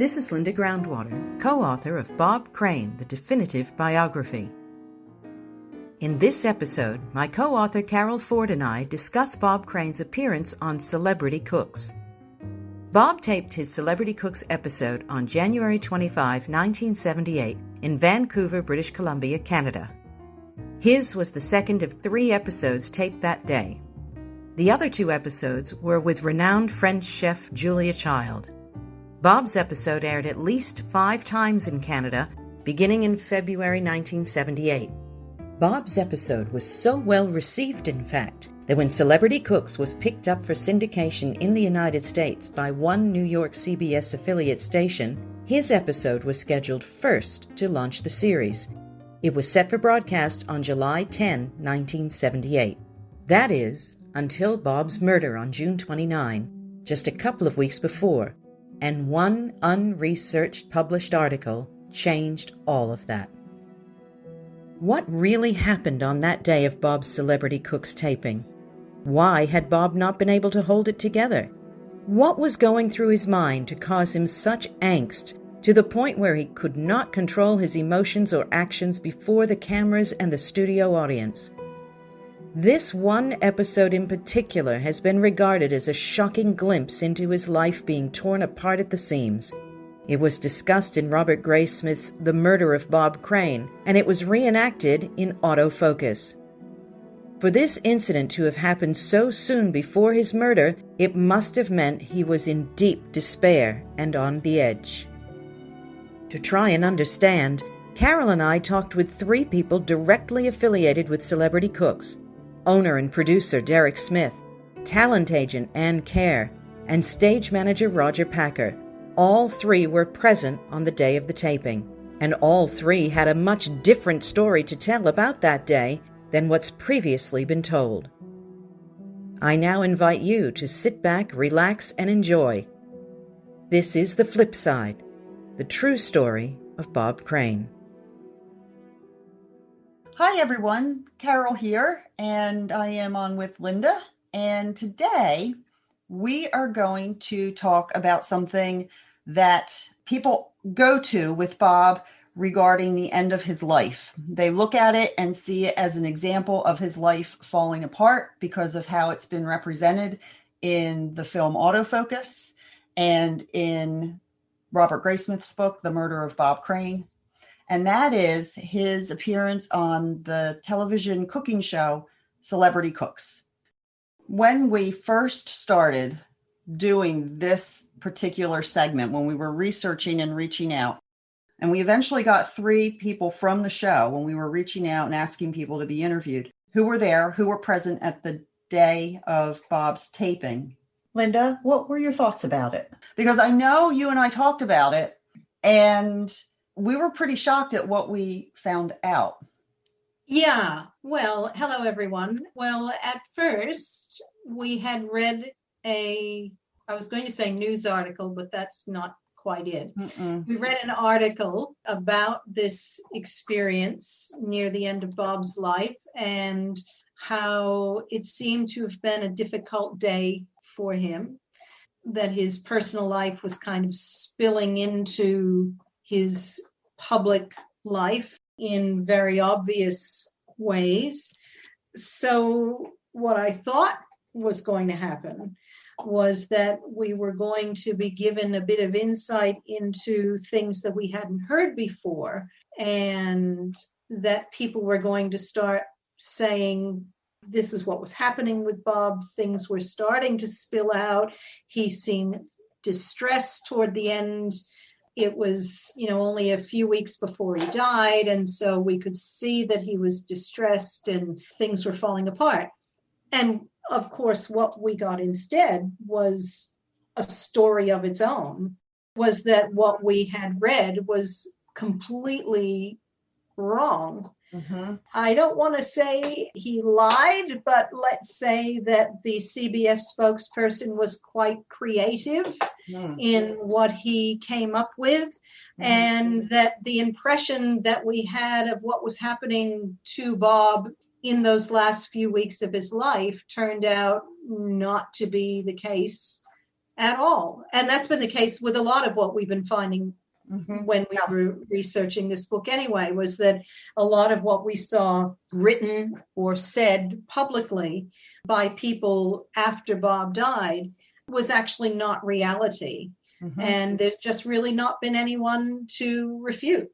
This is Linda Groundwater, co-author of Bob Crane, The Definitive Biography. In this episode, my co-author Carol Ford and I discuss Bob Crane's appearance on Celebrity Cooks. Bob taped his Celebrity Cooks episode on January 25, 1978, in Vancouver, British Columbia, Canada. His was the second of 3 episodes taped that day. The other 2 episodes were with renowned French chef Julia Child. Bob's episode aired at least 5 times in Canada, beginning in February 1978. Bob's episode was so well received, in fact, that when Celebrity Cooks was picked up for syndication in the United States by one New York CBS affiliate station, his episode was scheduled first to launch the series. It was set for broadcast on July 10, 1978. That is, until Bob's murder on June 29, just a couple of weeks before, and one unresearched published article changed all of that. What really happened on that day of Bob's Celebrity Cooks taping? Why had Bob not been able to hold it together? What was going through his mind to cause him such angst to the point where he could not control his emotions or actions before the cameras and the studio audience? This one episode in particular has been regarded as a shocking glimpse into his life being torn apart at the seams. It was discussed in Robert Graysmith's The Murder of Bob Crane, and it was reenacted in Autofocus. For this incident to have happened so soon before his murder, it must have meant he was in deep despair and on the edge. To try and understand, Carol and I talked with 3 people directly affiliated with Celebrity Cooks: owner and producer Derek Smith, talent agent Ann Kear, and stage manager Roger Packer. All 3 were present on the day of the taping, and all 3 had a much different story to tell about that day than what's previously been told. I now invite you to sit back, relax, and enjoy. This is The Flip Side, the true story of Bob Crane. Hi everyone, Carol here, and I am on with Linda, and today we are going to talk about something that people go to with Bob regarding the end of his life. They look at it and see it as an example of his life falling apart because of how it's been represented in the film Autofocus and in Robert Graysmith's book, The Murder of Bob Crane. And that is his appearance on the television cooking show, Celebrity Cooks. When we first started doing this particular segment, when we were researching and reaching out, and we eventually got 3 people from the show when we were reaching out and asking people to be interviewed, who were there, who were present at the day of Bob's taping. Linda, what were your thoughts about it? Because I know you and I talked about it, and we were pretty shocked at what we found out. Yeah. Well, hello, everyone. Well, at first, we had read I was going to say news article, but that's not quite it. We read an article about this experience near the end of Bob's life and how it seemed to have been a difficult day for him, that his personal life was kind of spilling into his public life in very obvious ways. So what I thought was going to happen was that we were going to be given a bit of insight into things that we hadn't heard before, and that people were going to start saying, this is what was happening with Bob. Things were starting to spill out. He seemed distressed toward the end. It was, only a few weeks before he died. And so we could see that he was distressed and things were falling apart. And of course, what we got instead was a story of its own, was that what we had read was completely wrong. I don't want to say he lied, but let's say that the CBS spokesperson was quite creative in what he came up with, and that the impression that we had of what was happening to Bob in those last few weeks of his life turned out not to be the case at all. And that's been the case with a lot of what we've been finding when we were researching this book anyway, was that a lot of what we saw written or said publicly by people after Bob died was actually not reality. And there's just really not been anyone to refute.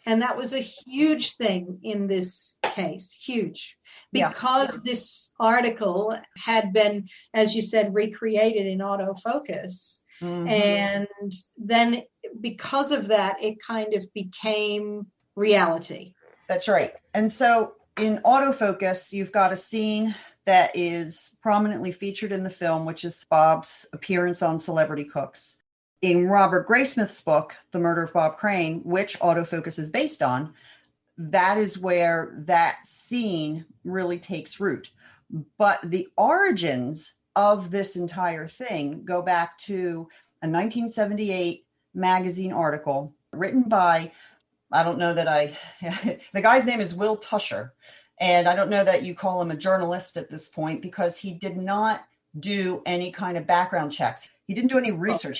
And that was a huge thing in this case, huge, because this article had been, as you said, recreated in autofocus. And then because of that, it kind of became reality. That's right. And so in autofocus, you've got a scene that is prominently featured in the film, which is Bob's appearance on Celebrity Cooks. In Robert Graysmith's book, The Murder of Bob Crane, which autofocus is based on, that is where that scene really takes root. But the origins of this entire thing go back to a 1978 magazine article written by, I don't know that the guy's name is Will Tusher. And I don't know that you call him a journalist at this point, because he did not do any kind of background checks. He didn't do any research.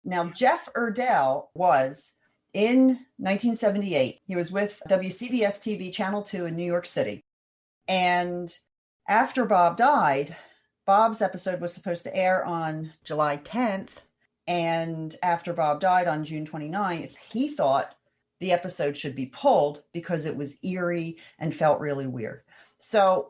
Now, Jeff Erdell was, in 1978, he was with WCBS TV Channel 2 in New York City. And after Bob died, Bob's episode was supposed to air on July 10th. And after Bob died on June 29th, he thought the episode should be pulled because it was eerie and felt really weird. So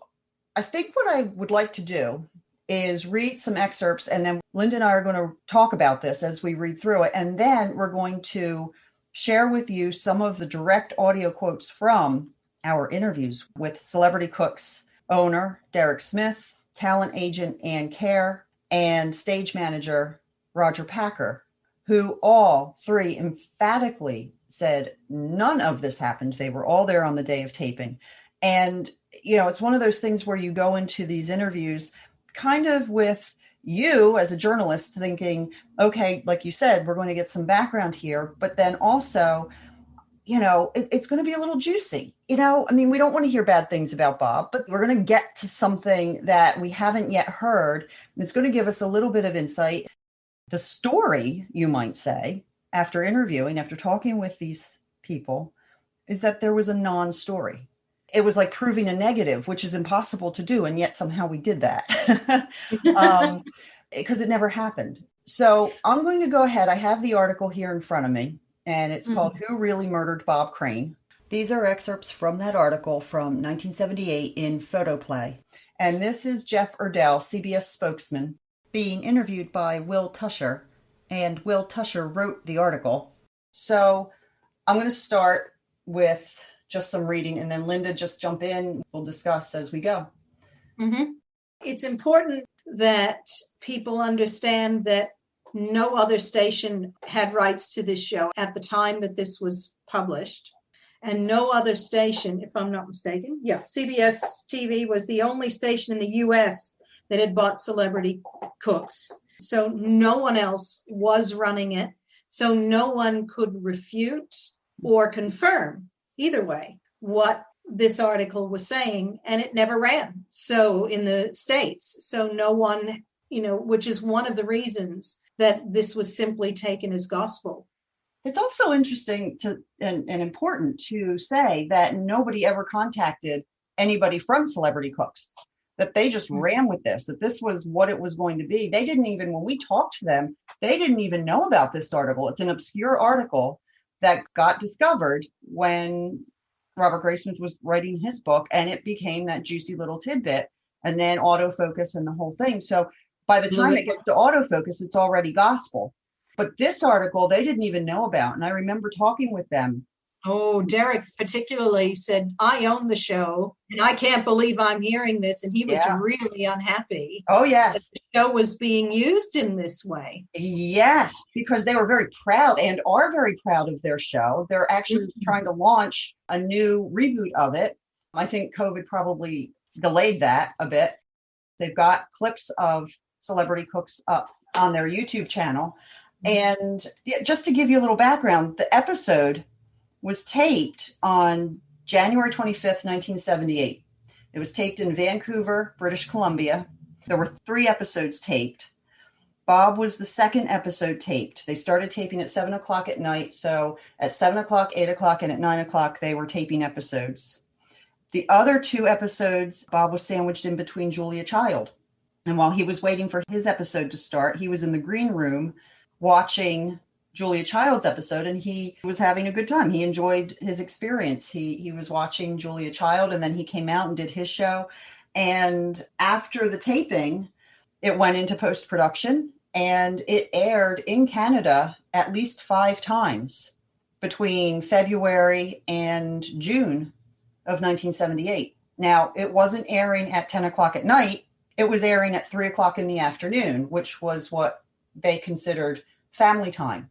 I think what I would like to do is read some excerpts, and then Linda and I are going to talk about this as we read through it. And then we're going to share with you some of the direct audio quotes from our interviews with Celebrity Cooks owner Derek Smith, talent agent Ann Kear, and stage manager Roger Packer, who all three emphatically said none of this happened. They were all there on the day of taping. And, you know, it's one of those things where you go into these interviews kind of with you as a journalist thinking, okay, like you said, we're going to get some background here, but then also, you know, it's going to be a little juicy. You know, I mean, we don't want to hear bad things about Bob, but we're going to get to something that we haven't yet heard. And it's going to give us a little bit of insight. The story, you might say, after interviewing, after talking with these people, is that there was a non-story. It was like proving a negative, which is impossible to do. And yet somehow we did that because it never happened. So I'm going to go ahead. I have the article here in front of me, and it's called Who Really Murdered Bob Crane? These are excerpts from that article from 1978 in Photoplay. And this is Jeff Erdell, CBS spokesman, being interviewed by Will Tusher. And Will Tusher wrote the article. So I'm going to start with just some reading, and then Linda, just jump in. We'll discuss as we go. It's important that people understand that no other station had rights to this show at the time that this was published. And no other station, if I'm not mistaken, CBS TV was the only station in the US that had bought Celebrity Cooks. So no one else was running it. So no one could refute or confirm, either way, what this article was saying, and it never ran. So in the States, so no one, which is one of the reasons that this was simply taken as gospel. It's also interesting and important to say that nobody ever contacted anybody from Celebrity Cooks, that they just ran with this, that this was what it was going to be. They didn't even, when we talked to them, they didn't even know about this article. It's an obscure article that got discovered when Robert Graysmith was writing his book, and it became that juicy little tidbit, and then autofocus and the whole thing. So by the time it gets to autofocus, it's already gospel. But this article, they didn't even know about. And I remember talking with them. Oh, Derek particularly said, I own the show and I can't believe I'm hearing this. And he was really unhappy. Oh, yes. That the show was being used in this way. Yes, because they were very proud and are very proud of their show. They're actually trying to launch a new reboot of it. I think COVID probably delayed that a bit. They've got clips of Celebrity Cooks up on their YouTube channel. And just to give you a little background, the episode was taped on January 25th, 1978. It was taped in Vancouver, British Columbia. There were 3 episodes taped. Bob was the second episode taped. They started taping at 7 o'clock at night. So at 7 o'clock, 8 o'clock, and at 9 o'clock, they were taping episodes. The other two episodes, Bob was sandwiched in between Julia Child. And while he was waiting for his episode to start, he was in the green room watching Julia Child's episode, and he was having a good time. He enjoyed his experience. He was watching Julia Child, and then he came out and did his show. And after the taping, it went into post-production, and it aired in Canada at least 5 times between February and June of 1978. Now, it wasn't airing at 10 o'clock at night. It was airing at 3 o'clock in the afternoon, which was what they considered family time.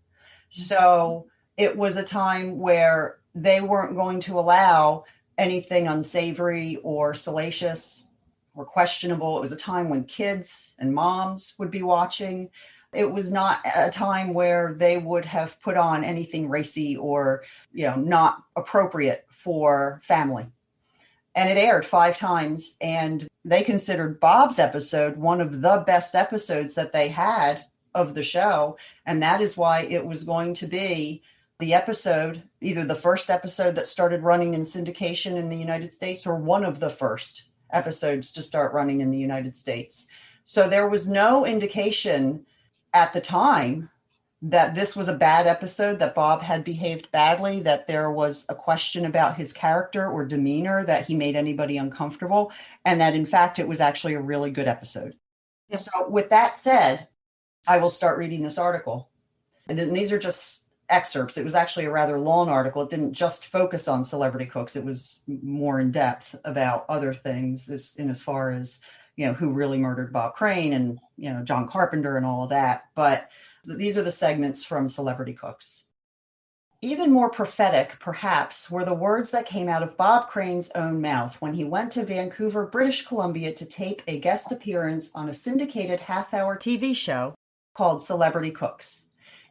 So it was a time where they weren't going to allow anything unsavory or salacious or questionable. It was a time when kids and moms would be watching. It was not a time where they would have put on anything racy or, not appropriate for family. And it aired 5 times, and they considered Bob's episode one of the best episodes that they had of the show. And that is why it was going to be the episode, either the first episode that started running in syndication in the United States or one of the first episodes to start running in the United States. So there was no indication at the time that this was a bad episode, that Bob had behaved badly, that there was a question about his character or demeanor, that he made anybody uncomfortable, and that in fact it was actually a really good episode. Yes. So with that said, I will start reading this article. And then these are just excerpts. It was actually a rather long article. It didn't just focus on celebrity cooks. It was more in depth about other things as far as, who really murdered Bob Crane and, John Carpenter and all of that. But these are the segments from Celebrity Cooks. Even more prophetic, perhaps, were the words that came out of Bob Crane's own mouth when he went to Vancouver, British Columbia to tape a guest appearance on a syndicated half-hour TV show called Celebrity Cooks.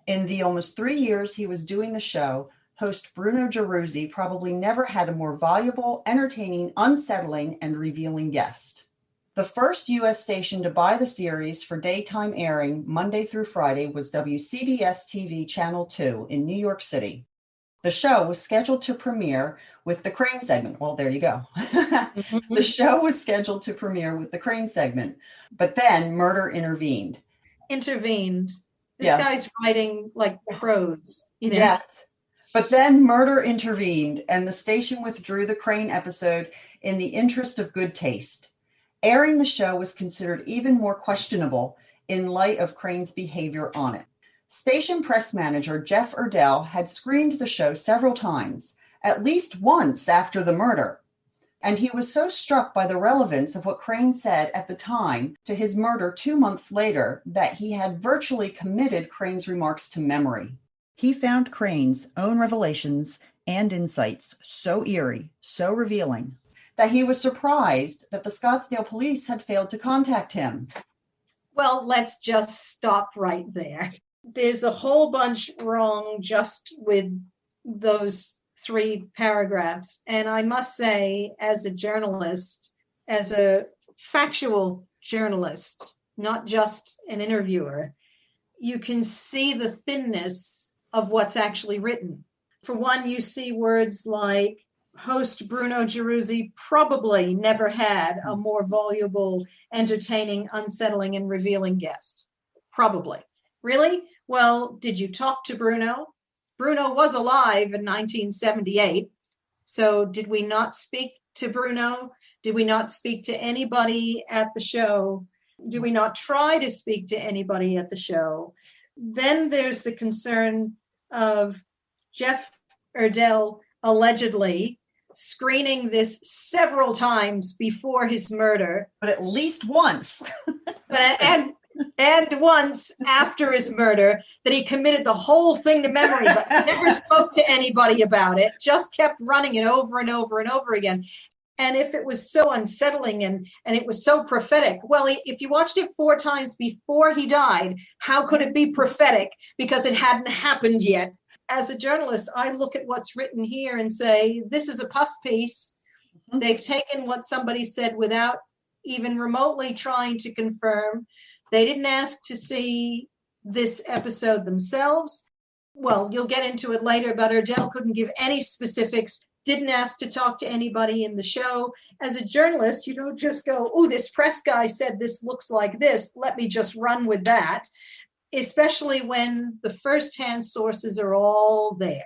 In the almost 3 years he was doing the show, host Bruno Gerussi probably never had a more valuable, entertaining, unsettling, and revealing guest. The first U.S. station to buy the series for daytime airing Monday through Friday was WCBS-TV Channel 2 in New York City. The show was scheduled to premiere with the Crane segment. Well, there you go. The show was scheduled to premiere with the Crane segment, but then murder intervened. This guy's writing like prose, Yes. But then murder intervened, and the station withdrew the Crane episode in the interest of good taste. Airing the show was considered even more questionable in light of Crane's behavior on it. Station press manager Jeff Erdell had screened the show several times, at least once after the murder. And he was so struck by the relevance of what Crane said at the time to his murder 2 months later that he had virtually committed Crane's remarks to memory. He found Crane's own revelations and insights so eerie, so revealing, that he was surprised that the Scottsdale police had failed to contact him. Well, let's just stop right there. There's a whole bunch wrong just with those 3 paragraphs. And I must say, as a journalist, as a factual journalist, not just an interviewer, you can see the thinness of what's actually written. For one, you see words like host Bruno Gerussi probably never had a more voluble, entertaining, unsettling, and revealing guest. Probably. Really? Well, did you talk to Bruno? Bruno was alive in 1978. So did we not speak to Bruno? Did we not speak to anybody at the show? Did we not try to speak to anybody at the show? Then there's the concern of Jeff Erdell allegedly screening this several times before his murder. But at least once. and once after his murder, that he committed the whole thing to memory, but never spoke to anybody about it, just kept running it over and over and over again. And if it was so unsettling and it was so prophetic, well, if you watched it 4 times before he died, how could it be prophetic? Because it hadn't happened yet. As a journalist, I look at what's written here and say, this is a puff piece. They've taken what somebody said without even remotely trying to confirm. They didn't ask to see this episode themselves. Well, you'll get into it later, but Erdell couldn't give any specifics, didn't ask to talk to anybody in the show. As a journalist, you don't just go, oh, this press guy said this looks like this. Let me just run with that, especially when the firsthand sources are all there.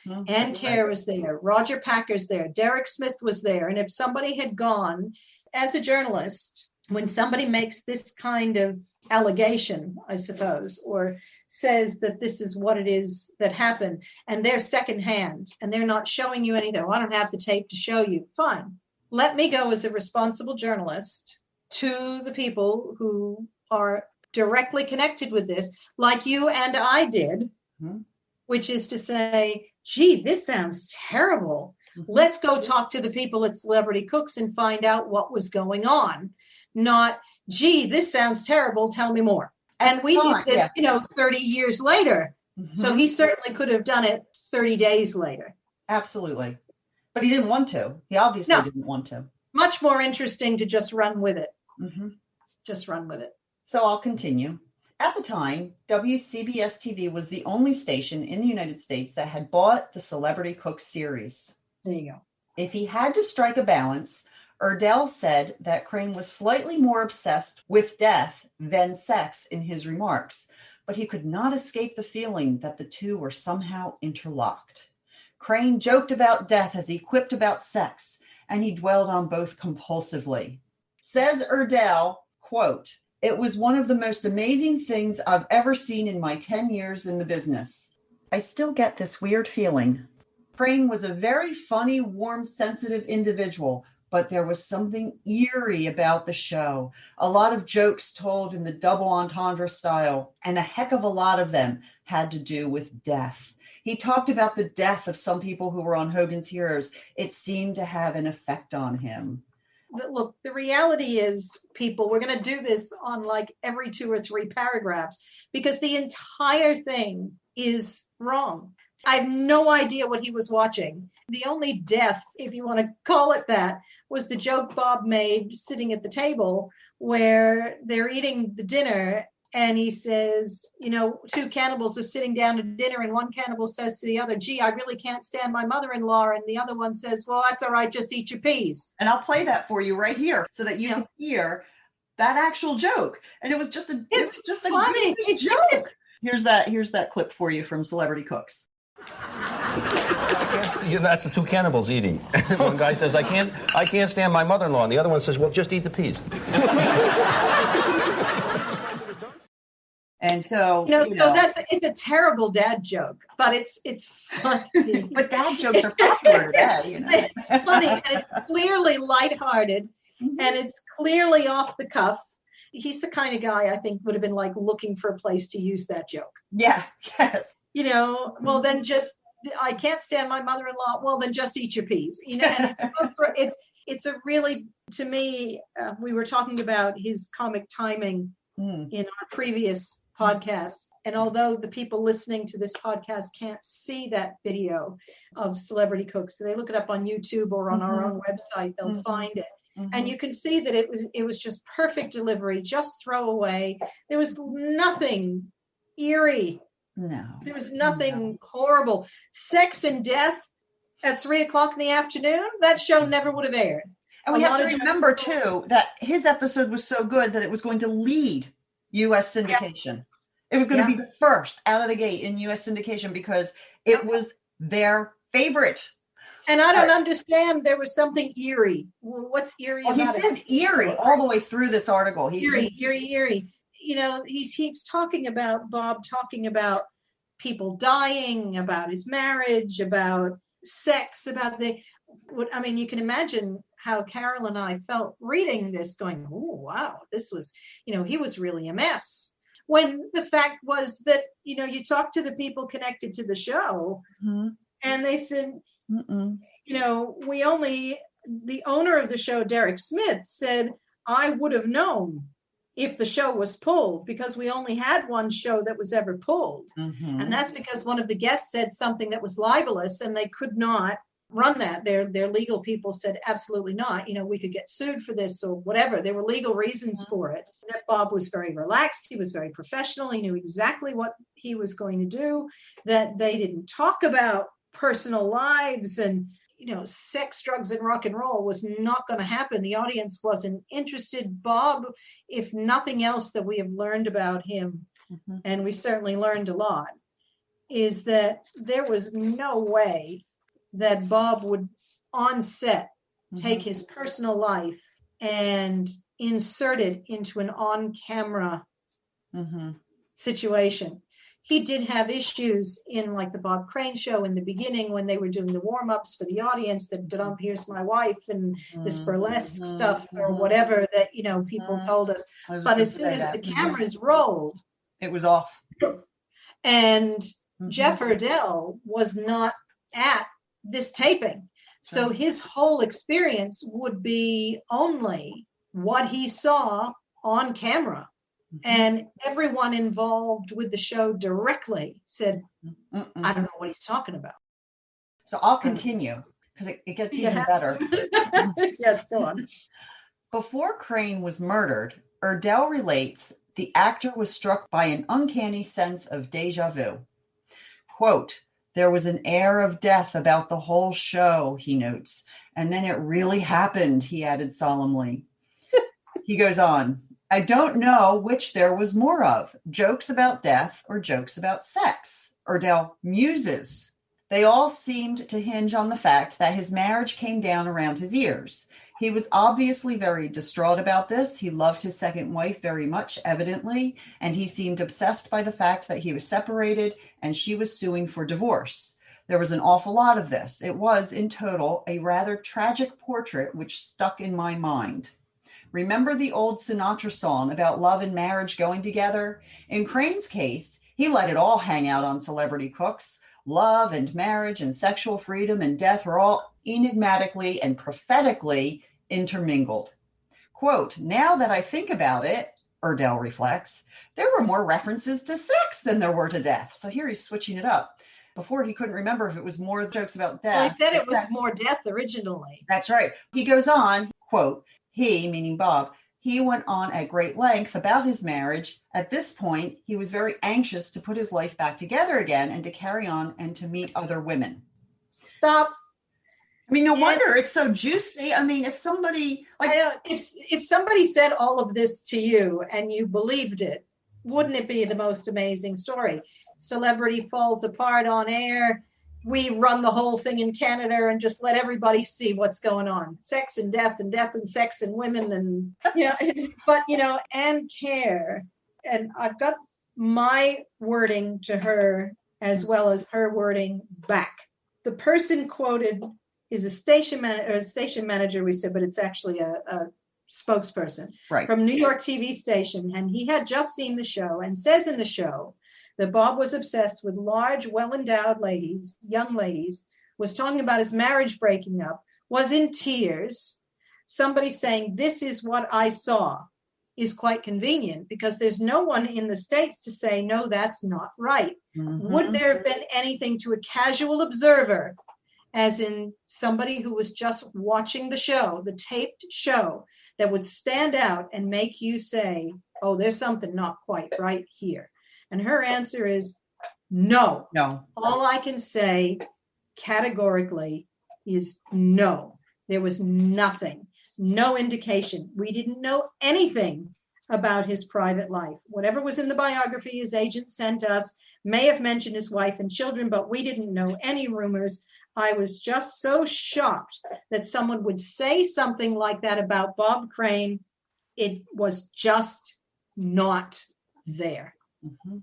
Mm-hmm. Ann Kear was there. Roger Packer's there. Derek Smith was there. And if somebody had gone, as a journalist, when somebody makes this kind of allegation, I suppose, or says that this is what it is that happened, and they're secondhand, and they're not showing you anything, I don't have the tape to show you, fine. Let me go as a responsible journalist to the people who are directly connected with this, like you and I did, mm-hmm. which is to say, gee, this sounds terrible. Mm-hmm. Let's go talk to the people at Celebrity Cooks and find out what was going on. Not, gee, this sounds terrible, tell me more. And we did this, 30 years later. Mm-hmm. So he certainly could have done it 30 days later. Absolutely. But he didn't want to. He obviously didn't want to. Much more interesting to just run with it. Mm-hmm. Just run with it. So I'll continue. At the time, WCBS TV was the only station in the United States that had bought the Celebrity Cook series. There you go. If he had to strike a balance, Erdell said that Crane was slightly more obsessed with death than sex in his remarks, but he could not escape the feeling that the two were somehow interlocked. Crane joked about death as he quipped about sex, and he dwelled on both compulsively. Says Erdell, quote, "It was one of the most amazing things I've ever seen in my 10 years in the business. I still get this weird feeling. Crane was a very funny, warm, sensitive individual, but there was something eerie about the show. A lot of jokes told in the double entendre style, and a heck of a lot of them had to do with death. He talked about the death of some people who were on Hogan's Heroes. It seemed to have an effect on him." Look, the reality is, people, we're going to do this on like every 2 or 3 paragraphs because the entire thing is wrong. I have no idea what he was watching. The only death, if you want to call it that, was the joke Bob made sitting at the table where they're eating the dinner and he says, 2 cannibals are sitting down to dinner and one cannibal says to the other, gee, I really can't stand my mother-in-law. And the other one says, well, that's all right, just eat your peas. And I'll play that for you right here so that you can hear that actual joke. And it was just a funny joke. Here's that clip for you from Celebrity Cooks. That's the 2 cannibals eating. One guy says, I can't stand my mother-in-law. And the other one says, well, just eat the peas. And so, so it's a terrible dad joke, but it's funny. But dad jokes are popular today, It's funny, and it's clearly lighthearted, mm-hmm. and it's clearly off the cuff. He's the kind of guy I think would have been like looking for a place to use that joke. Yeah, yes. Well, then just, I can't stand my mother-in-law. Well, then just eat your peas. And it's a really, to me, we were talking about his comic timing in our previous podcast. And although the people listening to this podcast can't see that video of Celebrity Cooks, so they look it up on YouTube or on our own website, they'll find it. Mm-hmm. And you can see that it was just perfect delivery, just throwaway. There was nothing eerie. No. There was nothing horrible. Sex and death at 3:00 in the afternoon, that show never would have aired. And we have to remember, too, that his episode was so good that it was going to lead U.S. syndication. Yeah. It was going to be the first out of the gate in U.S. syndication because it was their favorite. And I don't understand. There was something eerie. What's eerie about it? He says eerie all the way through this article. Eerie. He keeps talking about Bob, talking about people dying, about his marriage, about sex, you can imagine how Carol and I felt reading this going, oh, wow, this was, he was really a mess. When the fact was that, you talk to the people connected to the show and they said, the owner of the show, Derek Smith, said, I would have known if the show was pulled because we only had one show that was ever pulled. Mm-hmm. And that's because one of the guests said something that was libelous and they could not run that. Their legal people said absolutely not. We could get sued for this or whatever. There were legal reasons for it. That Bob was very relaxed. He was very professional. He knew exactly what he was going to do. That they didn't talk about personal lives and sex, drugs, and rock and roll was not going to happen. The audience wasn't interested. Bob, if nothing else that we have learned about him, and we certainly learned a lot, is that there was no way that Bob would on set take his personal life and insert it into an on-camera situation. He did have issues in like the Bob Crane show in the beginning when they were doing the warm-ups for the audience that here's my wife and this burlesque stuff or whatever that, people told us. But as soon as the cameras rolled, it was off. And Jeff Erdell was not at this taping. So his whole experience would be only what he saw on camera. And everyone involved with the show directly said, I don't know what he's talking about. So I'll continue because it gets even better. Yes, go on. Before Crane was murdered, Erdell relates the actor was struck by an uncanny sense of deja vu. Quote, there was an air of death about the whole show, he notes. And then it really happened, he added solemnly. He goes on, I don't know which there was more of, jokes about death or jokes about sex. Erdell muses. They all seemed to hinge on the fact that his marriage came down around his ears. He was obviously very distraught about this. He loved his second wife very much, evidently, and he seemed obsessed by the fact that he was separated and she was suing for divorce. There was an awful lot of this. It was, in total, a rather tragic portrait which stuck in my mind. Remember the old Sinatra song about love and marriage going together? In Crane's case, he let it all hang out on Celebrity Cooks. Love and marriage and sexual freedom and death are all enigmatically and prophetically intermingled. Quote, now that I think about it, Erdell reflects, there were more references to sex than there were to death. So here he's switching it up. Before he couldn't remember if it was more jokes about death. Well, he said it was more death originally. That's right. He goes on, quote, he, meaning Bob, he went on at great length about his marriage. At this point, he was very anxious to put his life back together again and to carry on and to meet other women. Stop. I mean, no wonder it's so juicy. I mean, if somebody if somebody said all of this to you and you believed it, wouldn't it be the most amazing story? Celebrity falls apart on air. We run the whole thing in Canada and just let everybody see what's going on. Sex and death and sex and women and, but, and Kear. And I've got my wording to her as well as her wording back. The person quoted is a station manager, we said, but it's actually a spokesperson from New York TV station. And he had just seen the show and says in the show that Bob was obsessed with large, well-endowed ladies, young ladies, was talking about his marriage breaking up, was in tears. Somebody saying, this is what I saw is quite convenient because there's no one in the States to say, no, that's not right. Mm-hmm. Would there have been anything to a casual observer, as in somebody who was just watching the show, the taped show, that would stand out and make you say, oh, there's something not quite right here? And her answer is no. No. All I can say categorically is no. There was nothing, no indication. We didn't know anything about his private life. Whatever was in the biography his agent sent us may have mentioned his wife and children, but we didn't know any rumors. I was just so shocked that someone would say something like that about Bob Crane. It was just not there. Mm-hmm.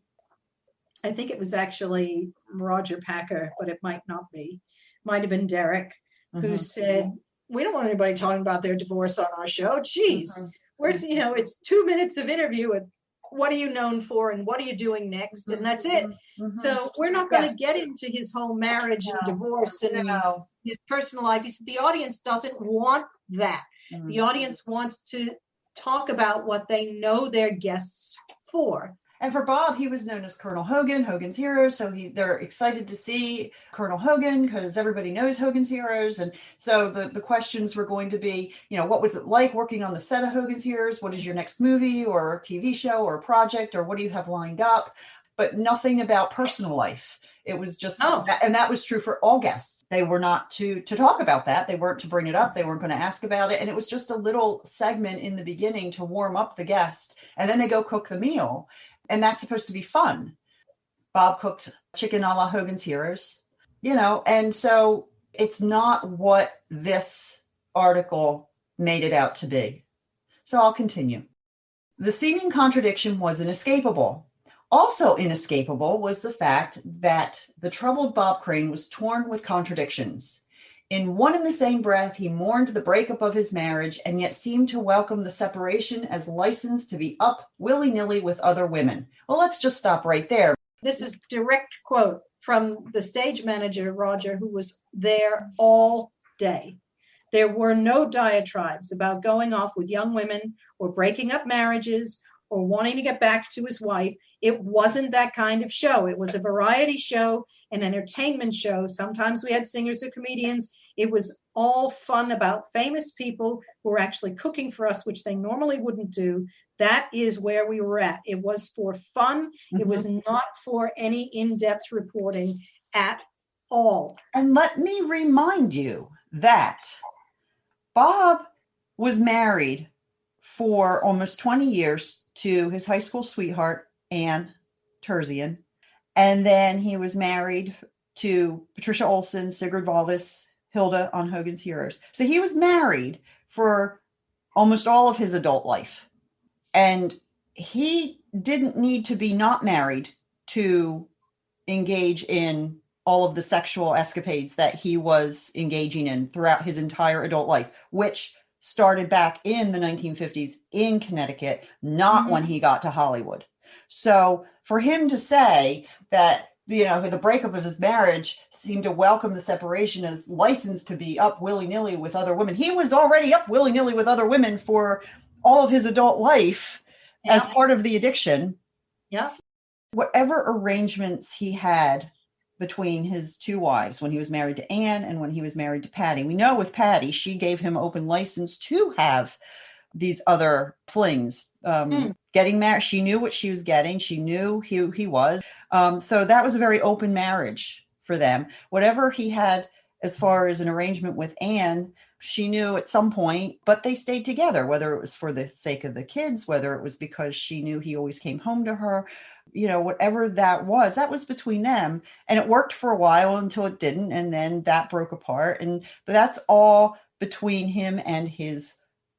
I think it was actually Roger Packer, but it might not be. Might have been Derek, who said, we don't want anybody talking about their divorce on our show. Geez, where's, it's 2 minutes of interview and what are you known for and what are you doing next? And that's it. So we're not going to get into his whole marriage and divorce and his personal life. He said the audience doesn't want that. The audience wants to talk about what they know their guests for. And for Bob, he was known as Colonel Hogan, Hogan's Heroes. So they're excited to see Colonel Hogan because everybody knows Hogan's Heroes. And so the questions were going to be, what was it like working on the set of Hogan's Heroes? What is your next movie or TV show or project, or what do you have lined up? But nothing about personal life. It was just, and that was true for all guests. They were not to talk about that. They weren't to bring it up. They weren't going to ask about it. And it was just a little segment in the beginning to warm up the guest. And then they go cook the meal. And that's supposed to be fun. Bob cooked chicken a la Hogan's Heroes, and so it's not what this article made it out to be. So I'll continue. The seeming contradiction was inescapable. Also inescapable was the fact that the troubled Bob Crane was torn with contradictions. In one and the same breath, he mourned the breakup of his marriage and yet seemed to welcome the separation as license to be up willy-nilly with other women. Well, let's just stop right there. This is direct quote from the stage manager, Roger, who was there all day. There were no diatribes about going off with young women or breaking up marriages or wanting to get back to his wife. It wasn't that kind of show. It was a variety show, an entertainment show. Sometimes we had singers or comedians. It was all fun about famous people who were actually cooking for us, which they normally wouldn't do. That is where we were at. It was for fun. It was not for any in-depth reporting at all. And let me remind you that Bob was married for almost 20 years to his high school sweetheart, Ann Terzian. And then he was married to Patricia Olson, Sigrid Valvis, Hilda on Hogan's Heroes. So he was married for almost all of his adult life. And he didn't need to be not married to engage in all of the sexual escapades that he was engaging in throughout his entire adult life, which started back in the 1950s in Connecticut, not when he got to Hollywood. So for him to say that, the breakup of his marriage seemed to welcome the separation as license to be up willy-nilly with other women. He was already up willy-nilly with other women for all of his adult life as part of the addiction. Yeah. Whatever arrangements he had between his two wives, when he was married to Anne and when he was married to Patty. We know with Patty, she gave him open license to have these other flings. Getting married, she knew what she was getting. She knew who he was. So that was a very open marriage for them. Whatever he had as far as an arrangement with Anne, she knew at some point, but they stayed together, whether it was for the sake of the kids, whether it was because she knew he always came home to her, whatever that was between them. And it worked for a while until it didn't. And then that broke apart. But that's all between him and his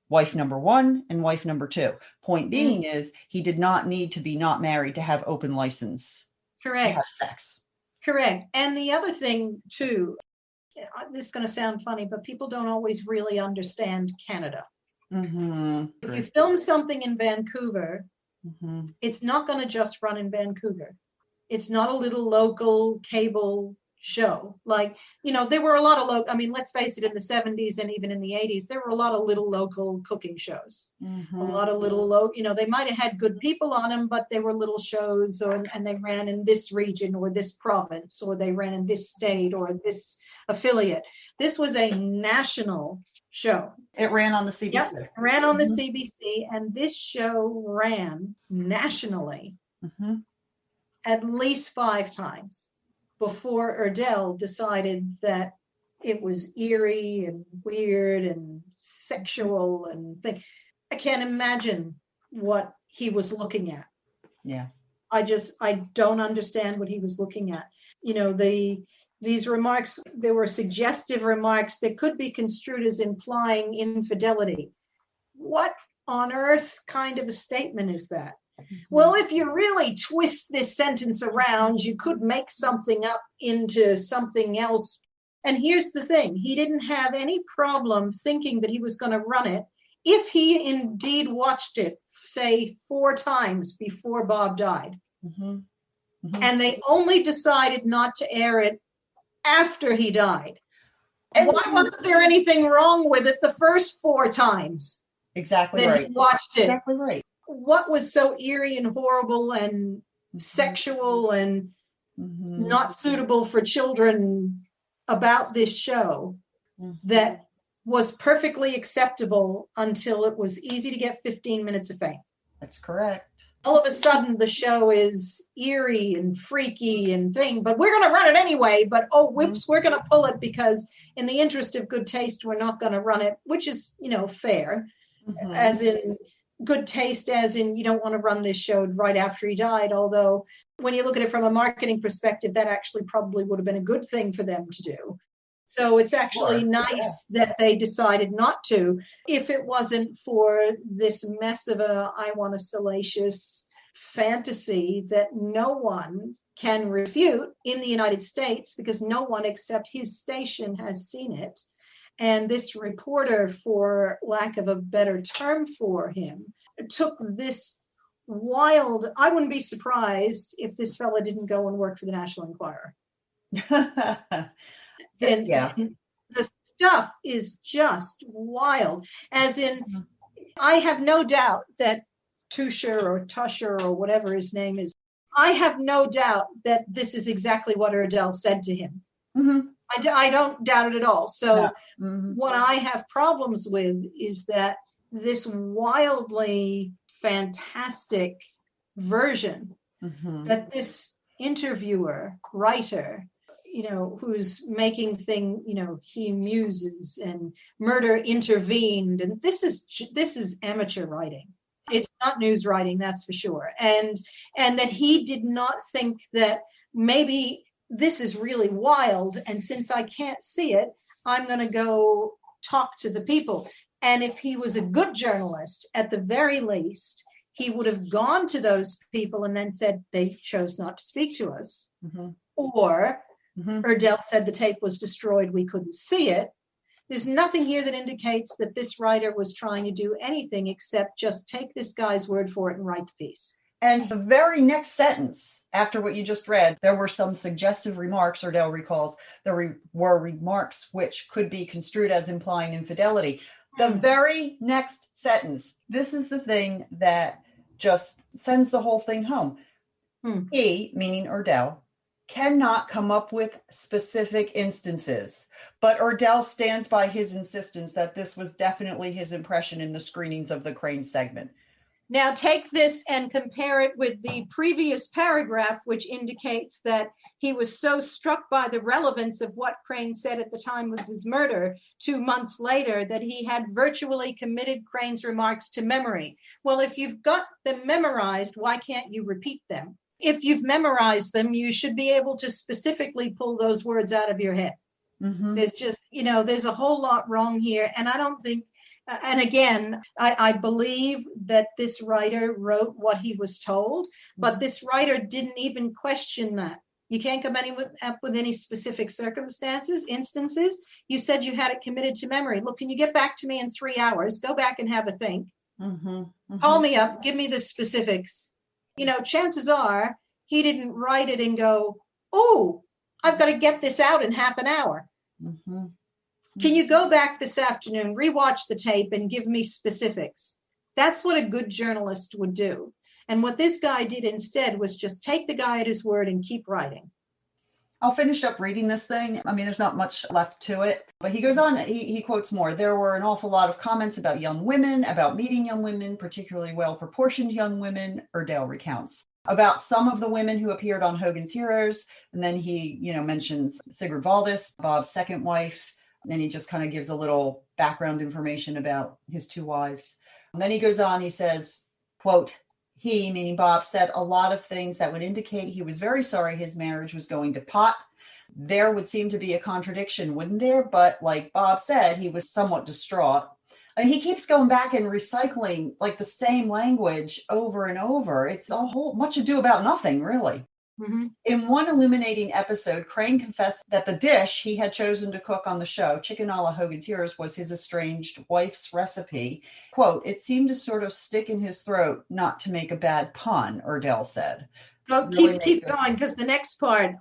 wife number one and wife number two. Point being is he did not need to be not married to have open license. Correct. To have sex. Correct. And the other thing too, this is going to sound funny, but people don't always really understand Canada. If you film something in Vancouver, it's not going to just run in Vancouver. It's not a little local cable show. Like, there were a lot of let's face it, in the 70s and even in the 80s, there were a lot of little local cooking shows. A lot of little they might have had good people on them, but they were little shows, and they ran in this region or this province, or they ran in this state or this affiliate. This was a national show. It ran on the CBC. Yep, it ran on the CBC, and this show ran nationally at least 5 times before Erdell decided that it was eerie and weird and sexual and thing. I can't imagine what he was looking at. Yeah. I don't understand what he was looking at. These remarks, there were suggestive remarks that could be construed as implying infidelity. What on earth kind of a statement is that? Well, if you really twist this sentence around, you could make something up into something else. And here's the thing. He didn't have any problem thinking that he was going to run it if he indeed watched it, say, 4 times before Bob died. And they only decided not to air it after he died. And why wasn't there anything wrong with it the first 4 times? Exactly that right. he watched it? Exactly right. what was so eerie and horrible and sexual and not suitable for children about this show that was perfectly acceptable until it was easy to get 15 minutes of fame. That's correct. All of a sudden, the show is eerie and freaky and thing, but we're going to run it anyway. But whoops, we're going to pull it because in the interest of good taste, we're not going to run it, which is, fair, as in good taste, as in you don't want to run this show right after he died. Although when you look at it from a marketing perspective, that actually probably would have been a good thing for them to do. So it's actually nice that they decided not to. If it wasn't for this mess of I want a salacious fantasy that no one can refute in the United States, because no one except his station has seen it. And this reporter, for lack of a better term for him, took this wild, I wouldn't be surprised if this fella didn't go and work for the National Enquirer. And the stuff is just wild. As in, I have no doubt that Tusher or whatever his name is, I have no doubt that this is exactly what Erdell said to him. I don't doubt it at all. So what I have problems with is that this wildly fantastic version that this interviewer, writer, who's making he muses and murder intervened. And this is amateur writing. It's not news writing, that's for sure. And that he did not think that maybe this is really wild. And since I can't see it, I'm going to go talk to the people. And if he was a good journalist, at the very least, he would have gone to those people and then said, they chose not to speak to us. Or Erdell said the tape was destroyed, we couldn't see it. There's nothing here that indicates that this writer was trying to do anything except just take this guy's word for it and write the piece. And the very next sentence after what you just read, there were some suggestive remarks, Erdell recalls, there were remarks which could be construed as implying infidelity. The very next sentence, this is the thing that just sends the whole thing home. He, meaning Erdell, cannot come up with specific instances, but Erdell stands by his insistence that this was definitely his impression in the screenings of the Crane segment. Now take this and compare it with the previous paragraph, which indicates that he was so struck by the relevance of what Crane said at the time of his murder 2 months later that he had virtually committed Crane's remarks to memory. Well, if you've got them memorized, why can't you repeat them? If you've memorized them, you should be able to specifically pull those words out of your head. There's just, there's a whole lot wrong here. And I don't think, and again, I believe that this writer wrote what he was told, but this writer didn't even question that. You can't come up with any specific instances. You said you had it committed to memory. Look, can you get back to me in 3 hours? Go back and have a think. Call me up, give me the specifics. Chances are he didn't write it and go, oh, I've got to get this out in half an hour. Can you go back this afternoon, rewatch the tape and give me specifics? That's what a good journalist would do. And what this guy did instead was just take the guy at his word and keep writing. I'll finish up reading this thing. I mean, there's not much left to it, but he goes on, he quotes more. There were an awful lot of comments about young women, about meeting young women, particularly well-proportioned young women, Erdell recounts. About some of the women who appeared on Hogan's Heroes. And then he, mentions Sigrid Valdis, Bob's second wife. And then he just kind of gives a little background information about his two wives. And then he goes on, he says, quote, he, meaning Bob, said a lot of things that would indicate he was very sorry his marriage was going to pot. There would seem to be a contradiction, wouldn't there? But like Bob said, he was somewhat distraught. And he keeps going back and recycling like the same language over and over. It's a whole much ado about nothing, really. In one illuminating episode, Crane confessed that the dish he had chosen to cook on the show, chicken a la Hogan's Heroes, was his estranged wife's recipe. Quote, it seemed to sort of stick in his throat not to make a bad pun, Erdell said. Well, keep going, because the next part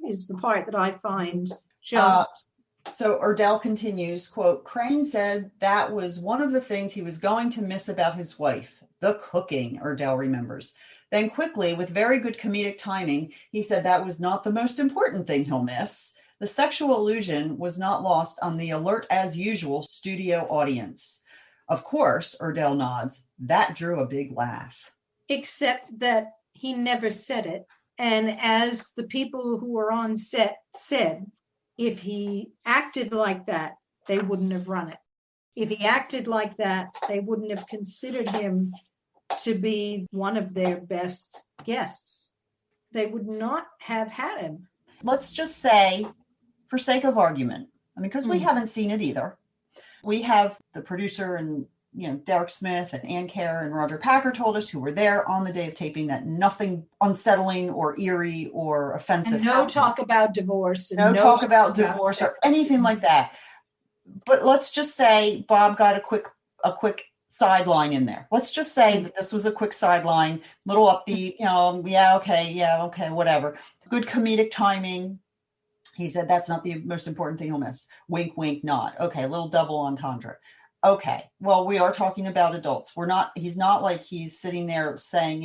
is the part that I find just... So Erdell continues, quote, Crane said that was one of the things he was going to miss about his wife, the cooking, Erdell remembers. Then quickly, with very good comedic timing, he said that was not the most important thing he'll miss. The sexual illusion was not lost on the alert as usual studio audience. Of course, Erdell nods. That drew a big laugh. Except that he never said it. And as the people who were on set said, if he acted like that, they wouldn't have run it. If he acted like that, they wouldn't have considered him to be one of their best guests. They would not have had him. Let's just say, for sake of argument, because we haven't seen it either, we have the producer and Derek Smith and Ann Kear and Roger Packer told us, who were there on the day of taping, that nothing unsettling or eerie or offensive and no happened. Talk about divorce. And no talk about divorce or anything like that. But let's just say Bob got a quick sideline in there. Let's just say that this was a quick sideline, little upbeat, okay, whatever. Good comedic timing. He said that's not the most important thing he'll miss. Wink, wink, nod. Okay, a little double entendre. Okay, well, we are talking about adults. He's not like he's sitting there saying,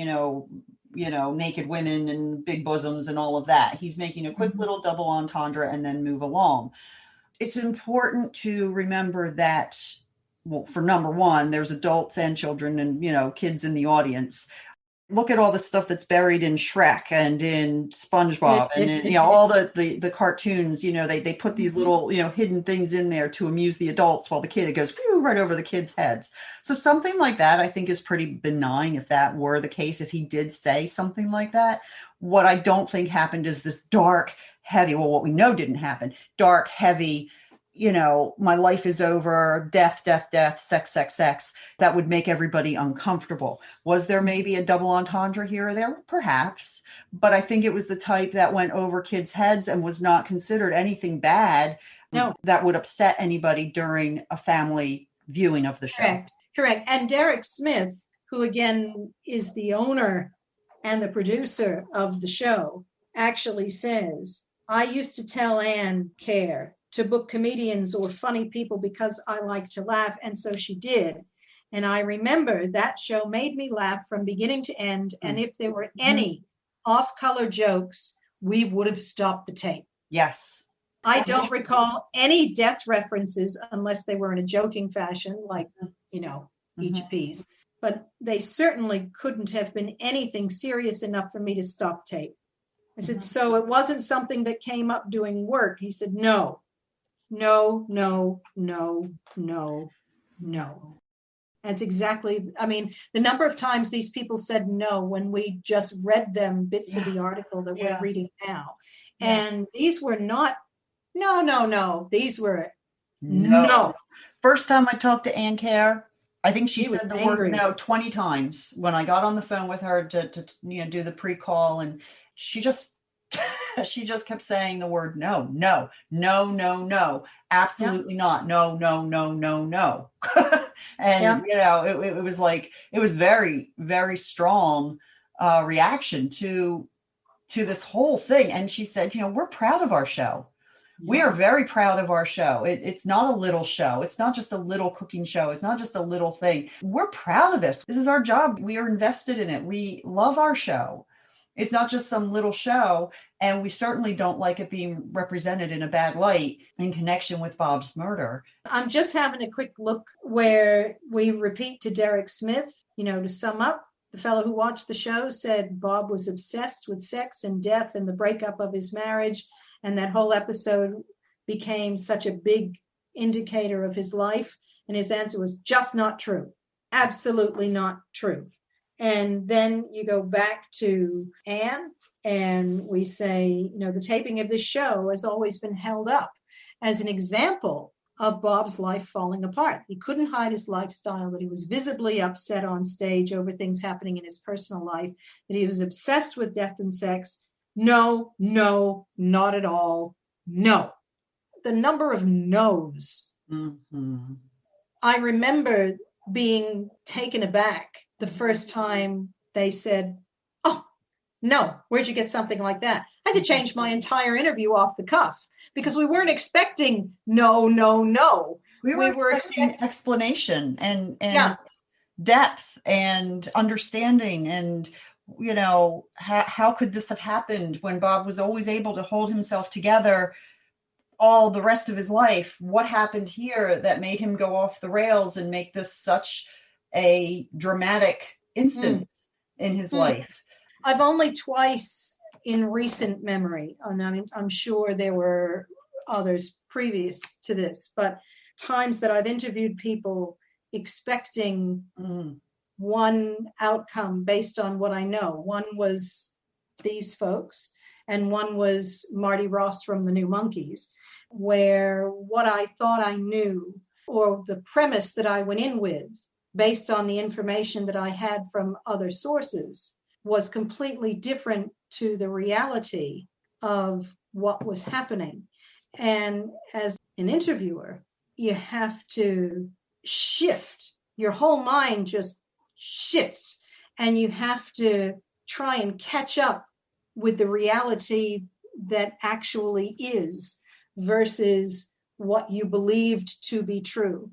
naked women and big bosoms and all of that. He's making a quick little double entendre and then move along. It's important to remember that, well, for number one, there's adults and children and, kids in the audience. Look at all the stuff that's buried in Shrek and in SpongeBob and in, all the cartoons, they put these little, hidden things in there to amuse the adults while the kid, it goes right over the kids' heads. So something like that, I think, is pretty benign if that were the case, if he did say something like that. What I don't think happened is this dark, heavy, well, what we know didn't happen, dark, heavy, my life is over, death, sex, that would make everybody uncomfortable. Was there maybe a double entendre here or there? Perhaps. But I think it was the type that went over kids' heads and was not considered anything bad that would upset anybody during a family viewing of the show. Correct. And Derek Smith, who again is the owner and the producer of the show, actually says, I used to tell Ann Kear to book comedians or funny people because I like to laugh, and so she did. And I remember that show made me laugh from beginning to end, and if there were any off-color jokes, we would have stopped the tape. Yes. I don't recall any death references unless they were in a joking fashion, like, each piece. But they certainly couldn't have been anything serious enough for me to stop tape. I said, so it wasn't something that came up doing work. He said, no. That's exactly, the number of times these people said no when we just read them bits of the article that we're reading now. And these were not, no. These were no. First time I talked to Ann Kear, I think she said the angry. word no 20 times when I got on the phone with her to do the pre-call, and she just kept saying the word no, absolutely not, no. And it was like, it was very, very strong reaction to this whole thing. And she said, we're proud of our show. We are very proud of our show. It's not a little show. It's not just a little cooking show. It's not just a little thing. We're proud of this. This is our job. We are invested in it. We love our show. It's not just some little show. And we certainly don't like it being represented in a bad light in connection with Bob's murder. I'm just having a quick look where we repeat to Derek Smith, to sum up. The fellow who watched the show said Bob was obsessed with sex and death and the breakup of his marriage. And that whole episode became such a big indicator of his life. And his answer was just not true. Absolutely not true. And then you go back to Anne and we say, the taping of this show has always been held up as an example of Bob's life falling apart. He couldn't hide his lifestyle, that he was visibly upset on stage over things happening in his personal life, that he was obsessed with death and sex. No, not at all. No. The number of no's. Mm-hmm. I remember being taken aback the first time they said, oh, no, where'd you get something like that? I had to change my entire interview off the cuff because we weren't expecting no. We were expecting explanation and depth and understanding. And, how could this have happened when Bob was always able to hold himself together all the rest of his life? What happened here that made him go off the rails and make this such a dramatic instance in his life? I've only twice in recent memory, and I'm sure there were others previous to this, but times that I've interviewed people expecting one outcome based on what I know. One was these folks, and one was Marty Ross from the New Monkeys, where what I thought I knew, or the premise that I went in with, based on the information that I had from other sources, was completely different to the reality of what was happening. And as an interviewer, you have to shift. Your whole mind just shifts, and you have to try and catch up with the reality that actually is versus what you believed to be true.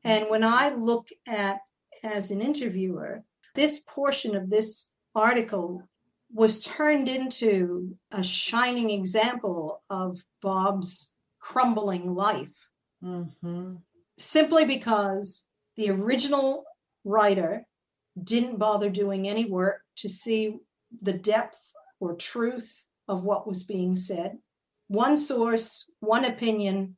And when I look at, as an interviewer, this portion of this article was turned into a shining example of Bob's crumbling life, simply because the original writer didn't bother doing any work to see the depth or truth of what was being said. One source, one opinion.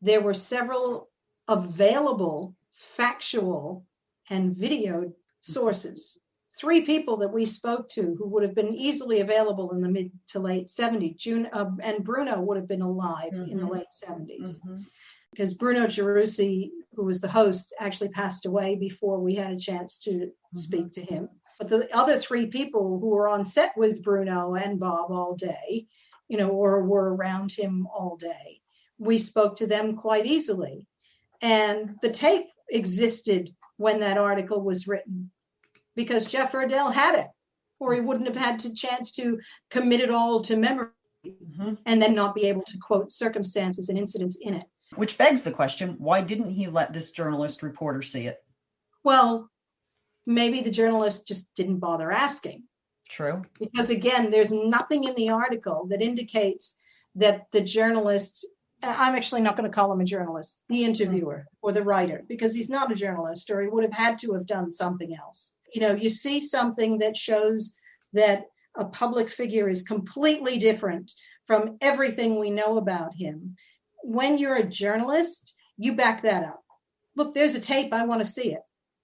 There were several available factual and video sources. 3 people that we spoke to who would have been easily available in the mid to late 70s. And Bruno would have been alive in the late 70s. Because Bruno Gerussi, who was the host, actually passed away before we had a chance to speak to him. But the other 3 people who were on set with Bruno and Bob all day, or were around him all day, we spoke to them quite easily. And the tape existed when that article was written, because Jeff Erdell had it, or he wouldn't have had a chance to commit it all to memory and then not be able to quote circumstances and incidents in it. Which begs the question, why didn't he let this journalist reporter see it? Well, maybe the journalist just didn't bother asking. True. Because again, there's nothing in the article that indicates that the journalist, I'm actually not going to call him a journalist, the interviewer or the writer, because he's not a journalist, or he would have had to have done something else. You see something that shows that a public figure is completely different from everything we know about him. When you're a journalist, you back that up. Look, there's a tape. I want to see it.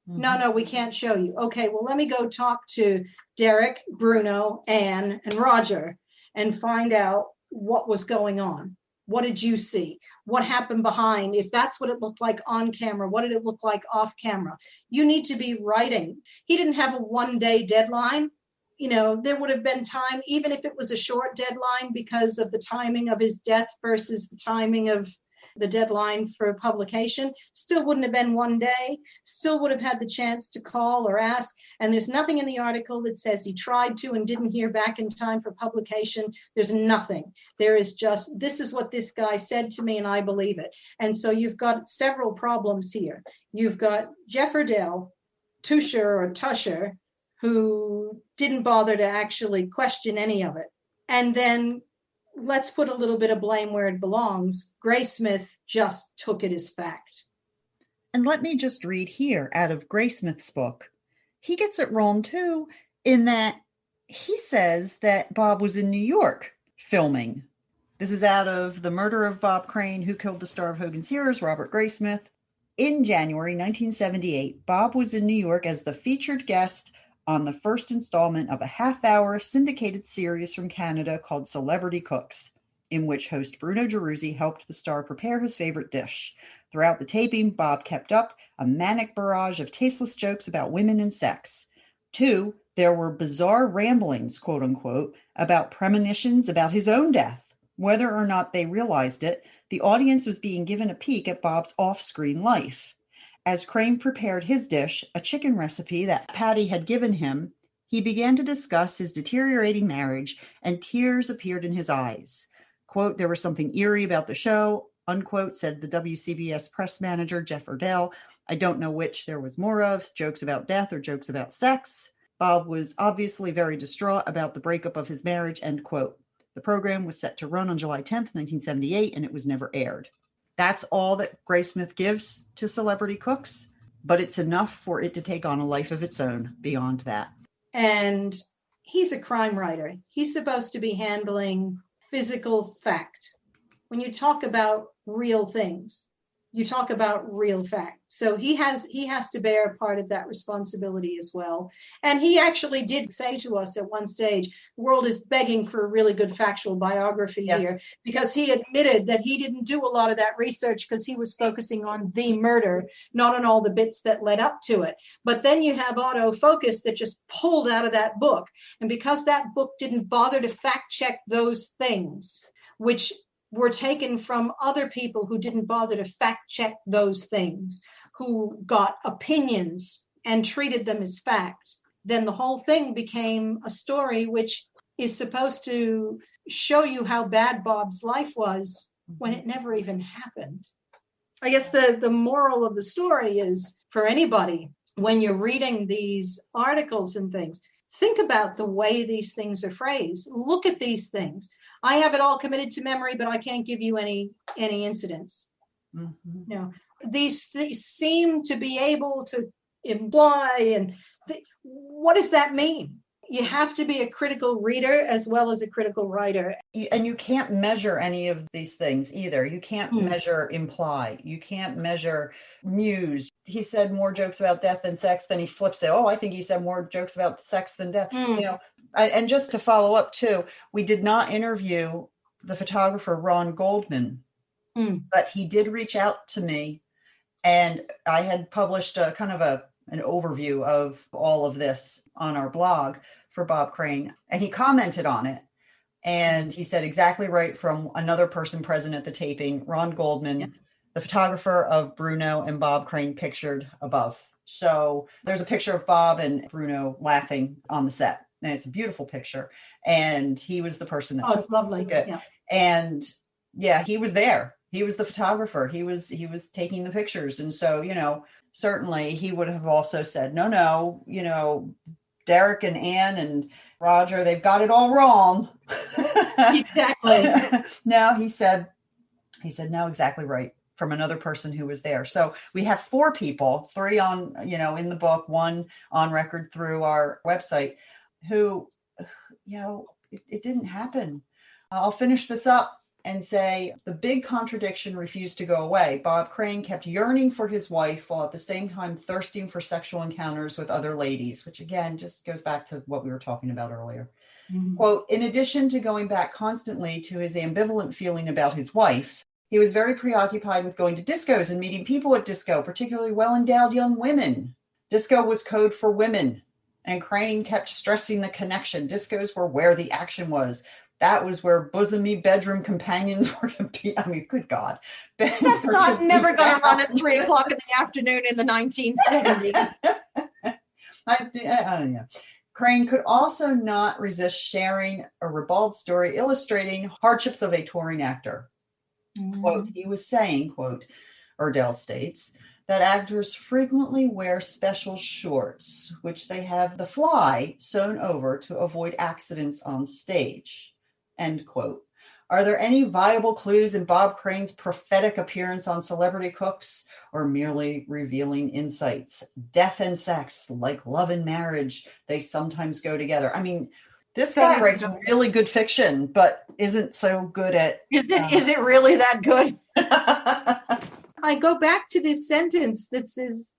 No, we can't show you. Okay, well, let me go talk to Derek, Bruno, Anne, and Roger and find out what was going on. What did you see? What happened behind? If that's what it looked like on camera, what did it look like off camera? You need to be writing. He didn't have a one-day deadline. There would have been time, even if it was a short deadline because of the timing of his death versus the timing of the deadline for publication, still wouldn't have been one day, still would have had the chance to call or ask. And there's nothing in the article that says he tried to and didn't hear back in time for publication. There's nothing. There is just, this is what this guy said to me and I believe it. And so you've got several problems here. You've got Jeff Erdell, Tusher, who didn't bother to actually question any of it. And then let's put a little bit of blame where it belongs. Graysmith just took it as fact. And let me just read here out of Graysmith's book. He gets it wrong too, in that he says that Bob was in New York filming. This is out of The Murder of Bob Crane, Who Killed the Star of Hogan's Heroes, Robert Graysmith. In January 1978, Bob was in New York as the featured guest on the first installment of a half-hour syndicated series from Canada called Celebrity Cooks, in which host Bruno Gerussi helped the star prepare his favorite dish. Throughout the taping, Bob kept up a manic barrage of tasteless jokes about women and sex. 2, there were bizarre ramblings, quote-unquote, about premonitions about his own death. Whether or not they realized it, the audience was being given a peek at Bob's off-screen life. As Crane prepared his dish, a chicken recipe that Patty had given him, he began to discuss his deteriorating marriage, and tears appeared in his eyes. Quote, there was something eerie about the show. unquote, said the WCBS press manager, Jeff Erdell. I don't know which there was more of, jokes about death or jokes about sex. Bob was obviously very distraught about the breakup of his marriage, end quote. The program was set to run on July 10th, 1978, and it was never aired. That's all that Graysmith gives to Celebrity Cooks, but it's enough for it to take on a life of its own beyond that. And he's a crime writer. He's supposed to be handling physical fact. When you talk about real things, you talk about real fact. So he has to bear part of that responsibility as well. And he actually did say to us at one stage, the world is begging for a really good factual biography here, because he admitted that he didn't do a lot of that research because he was focusing on the murder, not on all the bits that led up to it. But then you have autofocus that just pulled out of that book. And because that book didn't bother to fact check those things, which were taken from other people who didn't bother to fact check those things, who got opinions and treated them as fact, then the whole thing became a story which is supposed to show you how bad Bob's life was when it never even happened. I guess the moral of the story is, for anybody, when you're reading these articles and things, think about the way these things are phrased. Look at these things. I have it all committed to memory, but I can't give you any incidents. Mm-hmm. You know, these seem to be able to imply, and what does that mean? You have to be a critical reader as well as a critical writer. And you can't measure any of these things either. You can't measure imply. You can't measure muse. He said more jokes about death than sex, then he flips it. Oh, I think he said more jokes about sex than death. You know, and just to follow up too, we did not interview the photographer Ron Goldman, but he did reach out to me, and I had published a kind of an overview of all of this on our blog for Bob Crane, and he commented on it, and he said exactly right from another person present at the taping, Ron Goldman, the photographer of Bruno and Bob Crane pictured above. So there's a picture of Bob and Bruno laughing on the set, and it's a beautiful picture, and he was the person that it's lovely. Yeah. And he was there. He was the photographer. He was taking the pictures. And so, you know, certainly he would have also said, no, you know, Derek and Ann and Roger, they've got it all wrong. Exactly. No, he said, no, exactly right, from another person who was there. So we have 4 people, 3 on, you know, in the book, 1 on record through our website, who, you know, it didn't happen. I'll finish this up and say the big contradiction refused to go away. Bob Crane kept yearning for his wife while at the same time thirsting for sexual encounters with other ladies, which again just goes back to what we were talking about earlier. Quote, in addition to going back constantly to his ambivalent feeling about his wife, he was very preoccupied with going to discos and meeting people at disco, particularly well-endowed young women. Disco was code for women, and Crane kept stressing the connection. Discos were where the action was. That was where bosomy bedroom companions were to be. I mean, good God. That's never going to run at 3 o'clock in the afternoon in the 1970s. I don't know. Crane could also not resist sharing a ribald story illustrating hardships of a touring actor. Quote, he was saying, quote, Erdell states, that actors frequently wear special shorts, which they have the fly sewn over to avoid accidents on stage. End quote. Are there any viable clues in Bob Crane's prophetic appearance on Celebrity Cooks, or merely revealing insights? Death and sex, like love and marriage, they sometimes go together. I mean, this guy writes really good fiction, but isn't so good at... Is it really that good? I go back to this sentence that says,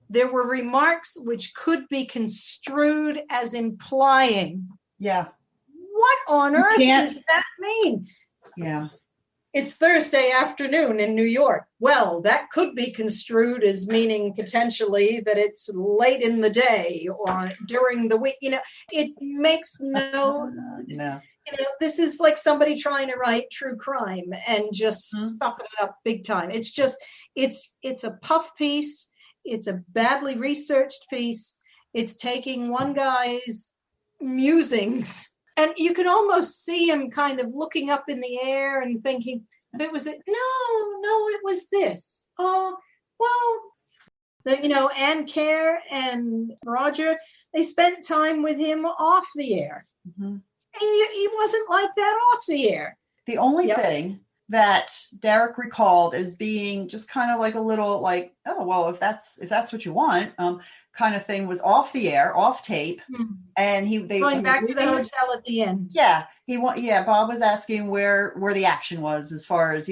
there were remarks which could be construed as implying. Yeah. What on earth does that mean? Yeah. It's Thursday afternoon in New York. Well, that could be construed as meaning potentially that it's late in the day or during the week. You know, it makes no. You know, this is like somebody trying to write true crime and just stuffing it up big time. It's just, it's a puff piece. It's a badly researched piece. It's taking one guy's musings, and you can almost see him kind of looking up in the air and thinking, it was it. No, it was this. Oh, well, Ann Kear and Roger, they spent time with him off the air. Mm-hmm. He wasn't like that off the air. The only thing that Derek recalled as being just kind of like a little like, oh, well, if that's what you want, kind of thing was off the air, off tape. Mm-hmm. And they going back to the hotel at the end. Yeah. Bob was asking where the action was as far as,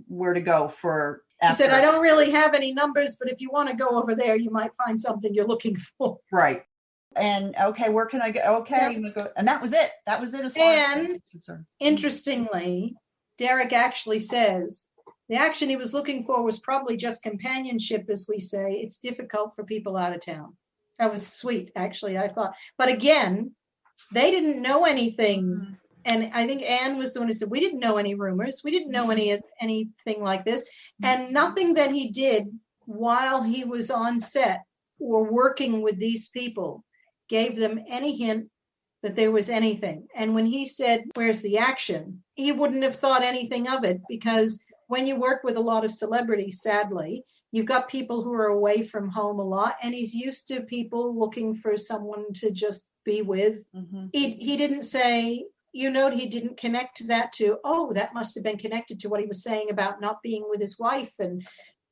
where to go for after. He said, I don't really have any numbers, but if you want to go over there, you might find something you're looking for. Right. And okay, where can I go? Okay. Yep. And that was it. That was it as far as I was concerned. Interestingly, Derek actually says the action he was looking for was probably just companionship, as we say. It's difficult for people out of town. That was sweet, actually, I thought. But again, they didn't know anything. Mm-hmm. And I think Anne was the one who said, we didn't know any rumors. We didn't know anything like this. Mm-hmm. And nothing that he did while he was on set or working with these people gave them any hint that there was anything. And when he said, where's the action? He wouldn't have thought anything of it, because when you work with a lot of celebrities, sadly, you've got people who are away from home a lot, and he's used to people looking for someone to just be with. Mm-hmm. He didn't say, he didn't connect that to, that must have been connected to what he was saying about not being with his wife and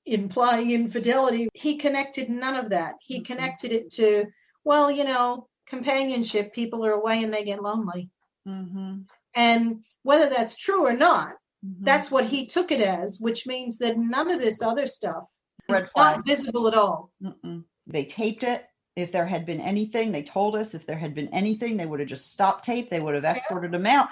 implying infidelity. He connected none of that. He connected it to, companionship. People are away and they get lonely. Mm-hmm. And whether that's true or not, that's what he took it as, which means that none of this other stuff is not visible at all. Mm-mm. They taped it. If there had been anything, they told us if there had been anything, they would have just stopped tape. They would have escorted him out,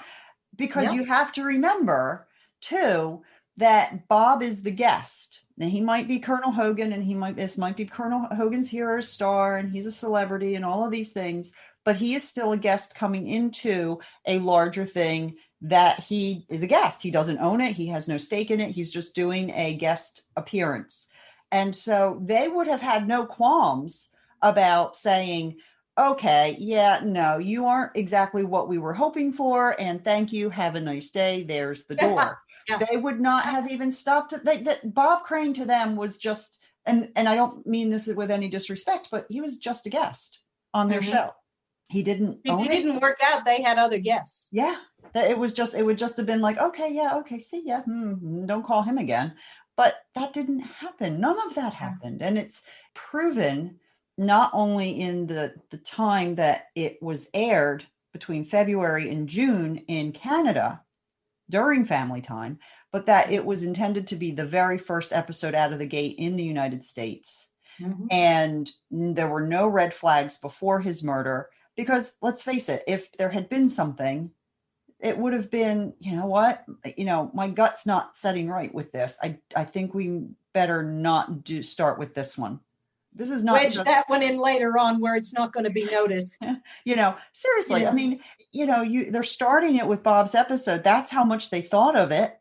because you have to remember too, that Bob is the guest. Now, he might be Colonel Hogan, and this might be Colonel Hogan's hero star, and he's a celebrity and all of these things, but he is still a guest coming into a larger thing that he is a guest. He doesn't own it. He has no stake in it. He's just doing a guest appearance. And so they would have had no qualms about saying, okay, no, you aren't exactly what we were hoping for, and thank you, have a nice day, there's the door. They would not have even stopped it. That Bob Crane to them was just, and I don't mean this with any disrespect, but he was just a guest on their show. He didn't If it didn't work out, they had other guests. Yeah. It would just have been like, okay, see ya. Don't call him again. But that didn't happen. None of that happened. And it's proven not only in the time that it was aired between February and June in Canada during family time, but that it was intended to be the very first episode out of the gate in the United States. Mm-hmm. And there were no red flags before his murder, because let's face it, if there had been something, it would have been, my gut's not setting right with this. I think we better not start with this one. This is not wedge that one in later on where it's not going to be noticed. Seriously. Yeah. I mean, they're starting it with Bob's episode. That's how much they thought of it.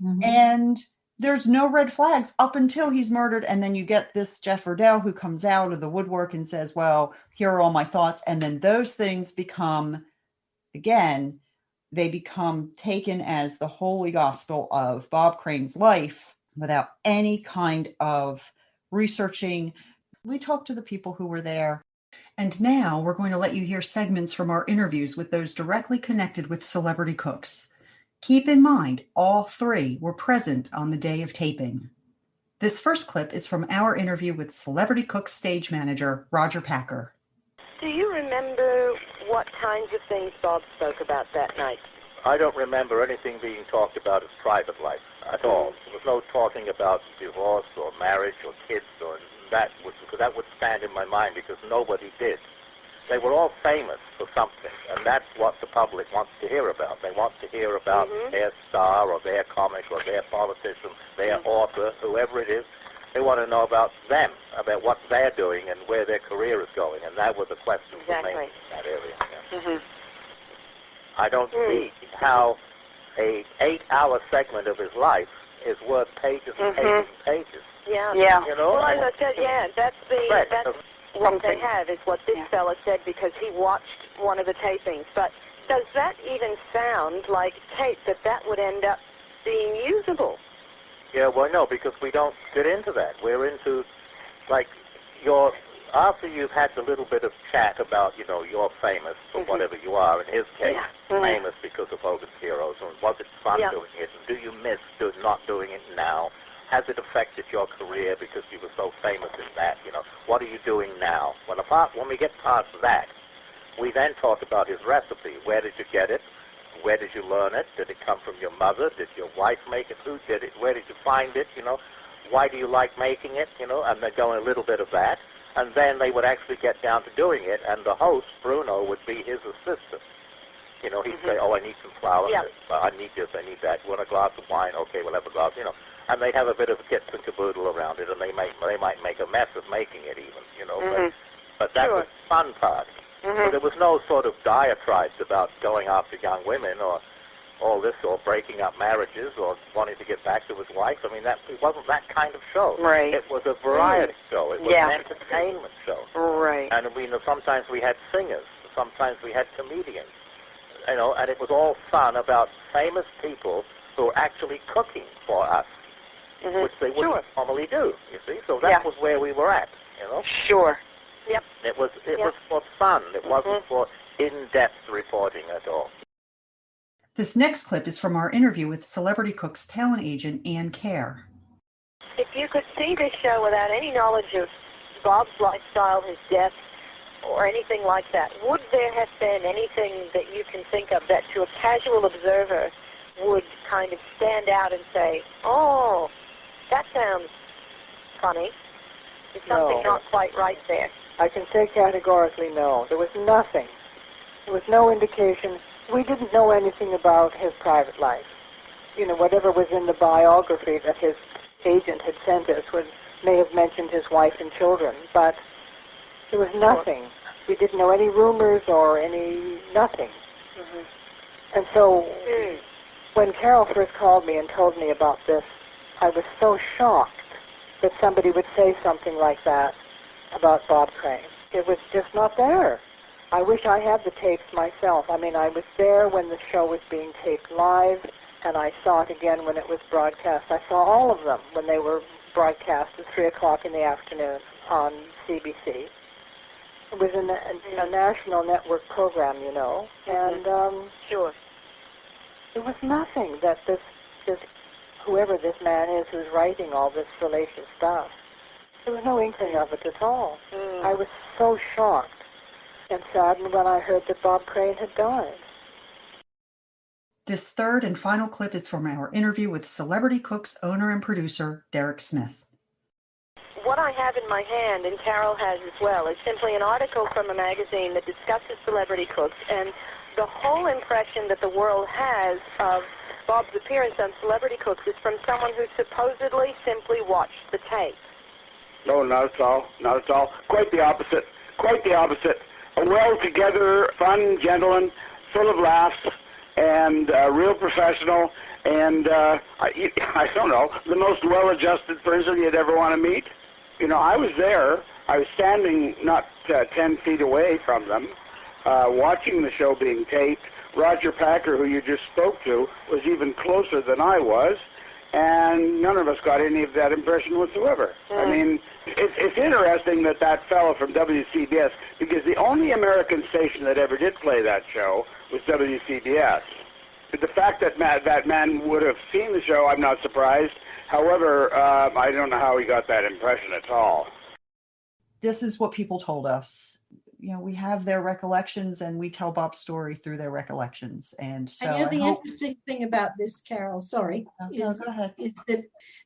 Mm-hmm. And there's no red flags up until he's murdered. And then you get this Jeff Riddell who comes out of the woodwork and says, well, here are all my thoughts. And then those things become taken as the holy gospel of Bob Crane's life without any kind of researching. We talked to the people who were there. And now we're going to let you hear segments from our interviews with those directly connected with celebrity cooks. Keep in mind, all three were present on the day of taping. This first clip is from our interview with Celebrity Cook stage manager Roger Packer. Do you remember what kinds of things Bob spoke about that night? I don't remember anything being talked about as private life at all. There was no talking about divorce or marriage or kids or because that would stand in my mind, because nobody did. They were all famous for something, and that's what the public wants to hear about. They want to hear about their star or their comic or their politician, their author, whoever it is. They want to know about them, about what they're doing and where their career is going, and that was the question for me in that area. Yeah. I don't see how a 8-hour segment of his life is worth pages and pages and pages. Yeah. Well, as I said, that's what they have, is what this fella said, because he watched one of the tapings. But does that even sound like tape that would end up being usable. Yeah, well, no, because we don't get into that. We're into, like, after you've had the little bit of chat about, you're famous for whatever you are. In his case, famous because of Hogan's Heroes. And was it fun doing it? And do you miss not doing it now? Has it affected your career because you were so famous in that? What are you doing now? When we get past that, we then talk about his recipe. Where did you get it? Where did you learn it? Did it come from your mother? Did your wife make it? Who did it? Where did you find it? Why do you like making it? And then go in a little bit of that. And then they would actually get down to doing it, and the host, Bruno, would be his assistant. He'd say, I need some flour. Yeah. I need this, I need that. Want a glass of wine? Okay, we'll have a glass, And they'd have a bit of a kits and caboodle around it, and they might make a mess of making it even, But that was the fun part. So there was no sort of diatribes about going after young women or all this, or breaking up marriages, or wanting to get back to his wife. I mean, it wasn't that kind of show. Right. It was a variety show. It was an entertainment show. Right. And sometimes we had singers. Sometimes we had comedians. And it was all fun about famous people who were actually cooking for us, which they wouldn't normally do, you see. So that was where we were at, Sure. Yep. It was for fun. It wasn't for in-depth reporting at all. This next clip is from our interview with Celebrity Cook's talent agent, Kear. If you could see this show without any knowledge of Bob's lifestyle, his death, or anything like that, would there have been anything that you can think of that to a casual observer would kind of stand out and say, oh, that sounds funny? Is something not quite right there? I can say categorically no. There was nothing. There was no indication. We didn't know anything about his private life. Whatever was in the biography that his agent had sent us may have mentioned his wife and children, but there was nothing. We didn't know any rumors or nothing. And so when Carol first called me and told me about this, I was so shocked that somebody would say something like that about Bob Crane. It was just not there. I wish I had the tapes myself. I mean, I was there when the show was being taped live, and I saw it again when it was broadcast. I saw all of them when they were broadcast at 3 o'clock in the afternoon on CBC. It was a national network program, and there was nothing that this whoever this man is who's writing all this salacious stuff, there was no inkling of it at all. I was so shocked and saddened when I heard that Bob Crane had died. This third and final clip is from our interview with Celebrity Cook's owner and producer, Derek Smith. What I have in my hand, and Carol has as well, is simply an article from a magazine that discusses Celebrity Cooks, and the whole impression that the world has of Bob's appearance on Celebrity Cooks is from someone who supposedly simply watched the tape. No, not at all. Not at all. Quite the opposite. Quite the opposite. A well-together, fun gentleman, full of laughs, and real professional, and I don't know, the most well-adjusted person you'd ever want to meet. I was there. I was standing not 10 feet away from them, watching the show being taped. Roger Packer, who you just spoke to, was even closer than I was, and none of us got any of that impression whatsoever. I mean, it's interesting that fellow from WCBS, because the only American station that ever did play that show was WCBS. The fact that that man would have seen the show, I'm not surprised. However, I don't know how he got that impression at all. This is what people told us. We have their recollections, and we tell Bob's story through their recollections. And so interesting thing about this, Carol, go ahead. is that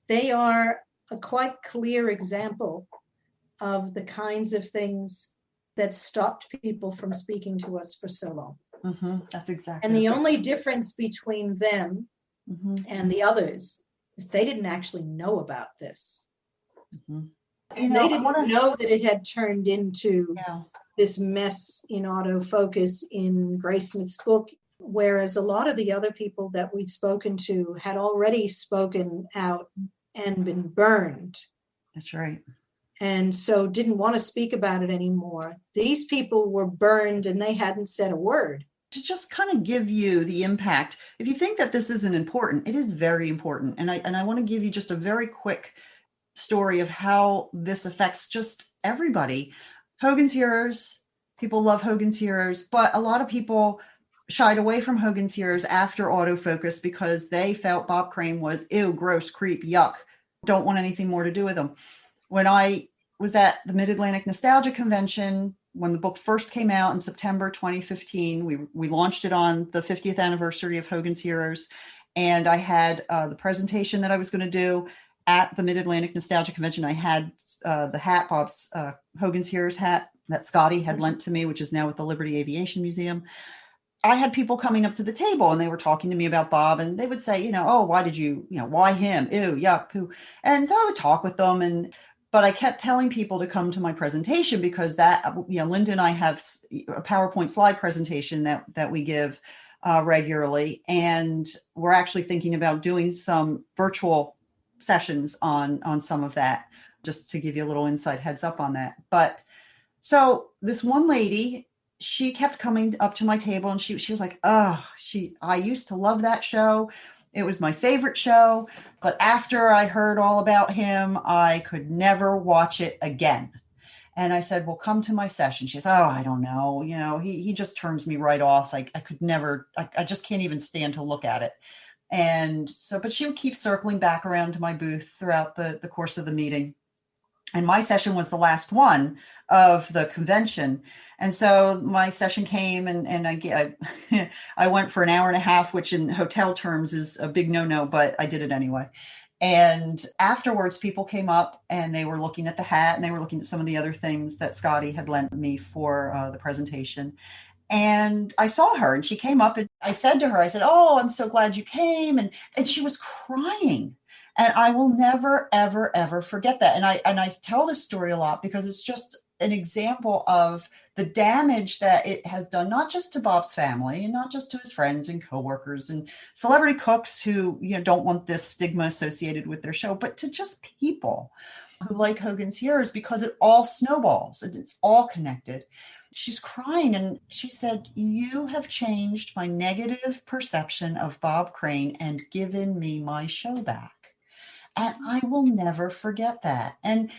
they are a quite clear example of the kinds of things that stopped people from speaking to us for so long. That's exactly. And the only difference between them and the others is they didn't actually know about this. They didn't know that it had turned into this mess in autofocus in Grace Smith's book, whereas a lot of the other people that we'd spoken to had already spoken out and been burned. That's right. And so didn't want to speak about it anymore. These people were burned and they hadn't said a word. to just kind of give you the impact. If you think that this isn't important, it is very important. And I want to give you just a very quick story of how this affects just everybody. Hogan's Heroes, people love Hogan's Heroes, but a lot of people shied away from Hogan's Heroes after autofocus because they felt Bob Crane was ew, gross, creep, yuck, don't want anything more to do with him. When I was at the Mid-Atlantic Nostalgia Convention, when the book first came out in September 2015, we launched it on the 50th anniversary of Hogan's Heroes. And I had the presentation that I was going to do at the Mid-Atlantic Nostalgia Convention. I had the hat, Bob's Hogan's Heroes hat that Scotty had lent to me, which is now at the Liberty Aviation Museum. I had people coming up to the table and they were talking to me about Bob, and they would say, oh, why did you, why him? Ew, yuck, poo. And so I would talk with them. But I kept telling people to come to my presentation because that, Linda and I have a PowerPoint slide presentation that we give regularly. And we're actually thinking about doing some virtual sessions on some of that, just to give you a little inside heads up on that. But so this one lady, she kept coming up to my table and she was like, I used to love that show. It was my favorite show. But after I heard all about him, I could never watch it again. And I said, well, come to my session. She says, I don't know. He just turns me right off. I could never, I just can't even stand to look at it. And so, but she would keep circling back around to my booth throughout the course of the meeting. And my session was the last one of the convention. And so my session came and I went for an hour and a half, which in hotel terms is a big no-no, but I did it anyway. And afterwards, people came up and they were looking at the hat and they were looking at some of the other things that Scotty had lent me for the presentation. And I saw her and she came up and I said to her, oh, I'm so glad you came. And she was crying. And I will never, ever, ever forget that. And I tell this story a lot because it's just an example of the damage that it has done, not just to Bob's family and not just to his friends and coworkers and celebrity cooks who don't want this stigma associated with their show, but to just people who like Hogan's Heroes, because it all snowballs and it's all connected. She's crying and she said, you have changed my negative perception of Bob Crane and given me my show back. And I will never forget that. And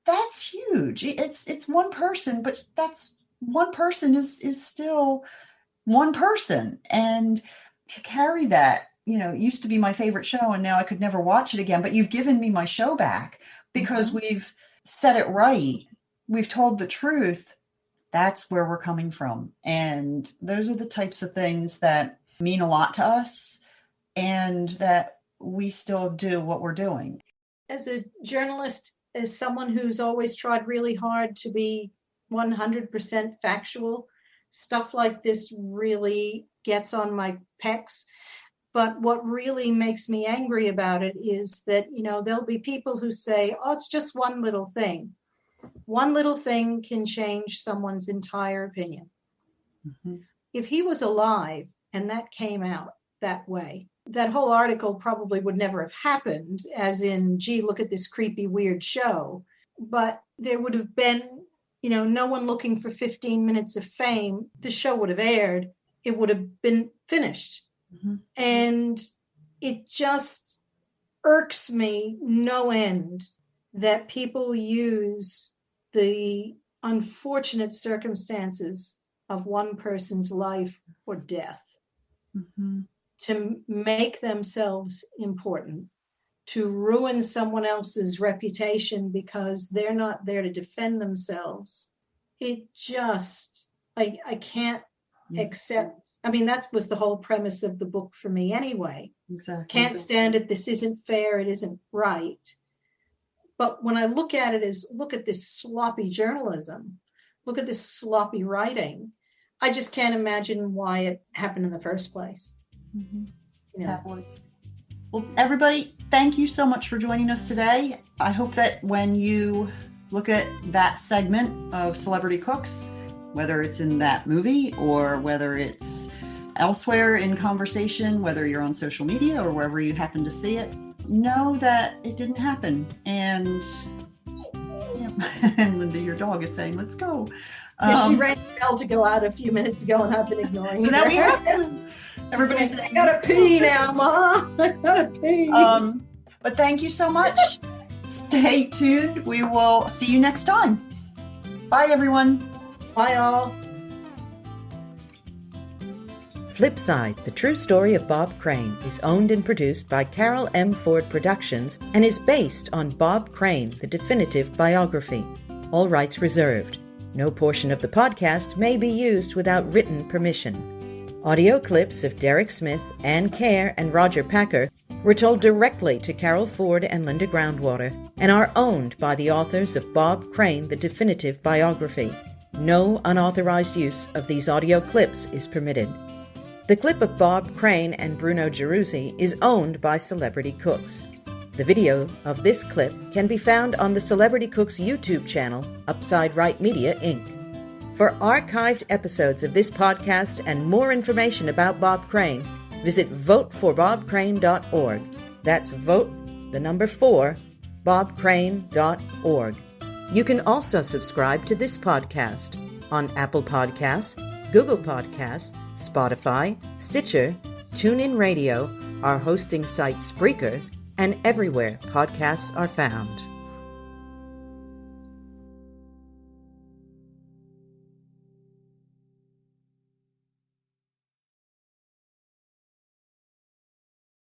that's huge. It's one person, but that's one person is still one person. And to carry that, it used to be my favorite show and now I could never watch it again, but you've given me my show back because we've said it right. We've told the truth. That's where we're coming from. And those are the types of things that mean a lot to us and that we still do what we're doing. As a journalist, as someone who's always tried really hard to be 100% factual, stuff like this really gets on my pecs. But what really makes me angry about it is that, there'll be people who say, oh, it's just one little thing. One little thing can change someone's entire opinion. Mm-hmm. If he was alive and that came out that way, that whole article probably would never have happened, as in, gee, look at this creepy, weird show. But there would have been, no one looking for 15 minutes of fame. The show would have aired. It would have been finished. Mm-hmm. And it just irks me no end that people use the unfortunate circumstances of one person's life or death. Mm-hmm. To make themselves important, to ruin someone else's reputation because they're not there to defend themselves. It just, I can't accept. I mean, that was the whole premise of the book for me anyway. Exactly. Can't stand it. This isn't fair. It isn't right. But when I look at it as, look at this sloppy journalism, look at this sloppy writing, I just can't imagine why it happened in the first place. Mm-hmm. Tabloids. Well, everybody, thank you so much for joining us today. I hope that when you look at that segment of Celebrity Cooks, whether it's in that movie or whether it's elsewhere in conversation, whether you're on social media or wherever you happen to see it, know that it didn't happen. And And Linda, your dog is saying, let's go. Yeah, she rang the bell to go out a few minutes ago, and I've been ignoring Now her. we have to. Everybody's I gotta pee now, Ma. I gotta pee. But thank you so much. Stay tuned. We will see you next time. Bye, everyone. Bye, all. Flipside, the true story of Bob Crane, is owned and produced by Carol M. Ford Productions and is based on Bob Crane, the Definitive Biography. All rights reserved. No portion of the podcast may be used without written permission. Audio clips of Derek Smith, Ann Kear, and Roger Packer were told directly to Carol Ford and Linda Groundwater and are owned by the authors of Bob Crane, the Definitive Biography. No unauthorized use of these audio clips is permitted. The clip of Bob Crane and Bruno Gerussi is owned by Celebrity Cooks. The video of this clip can be found on the Celebrity Cooks YouTube channel, Upside Right Media, Inc. For archived episodes of this podcast and more information about Bob Crane, visit voteforbobcrane.org. That's vote, the number 4, bobcrane.org. You can also subscribe to this podcast on Apple Podcasts, Google Podcasts, Spotify, Stitcher, TuneIn Radio, our hosting site Spreaker, and everywhere podcasts are found.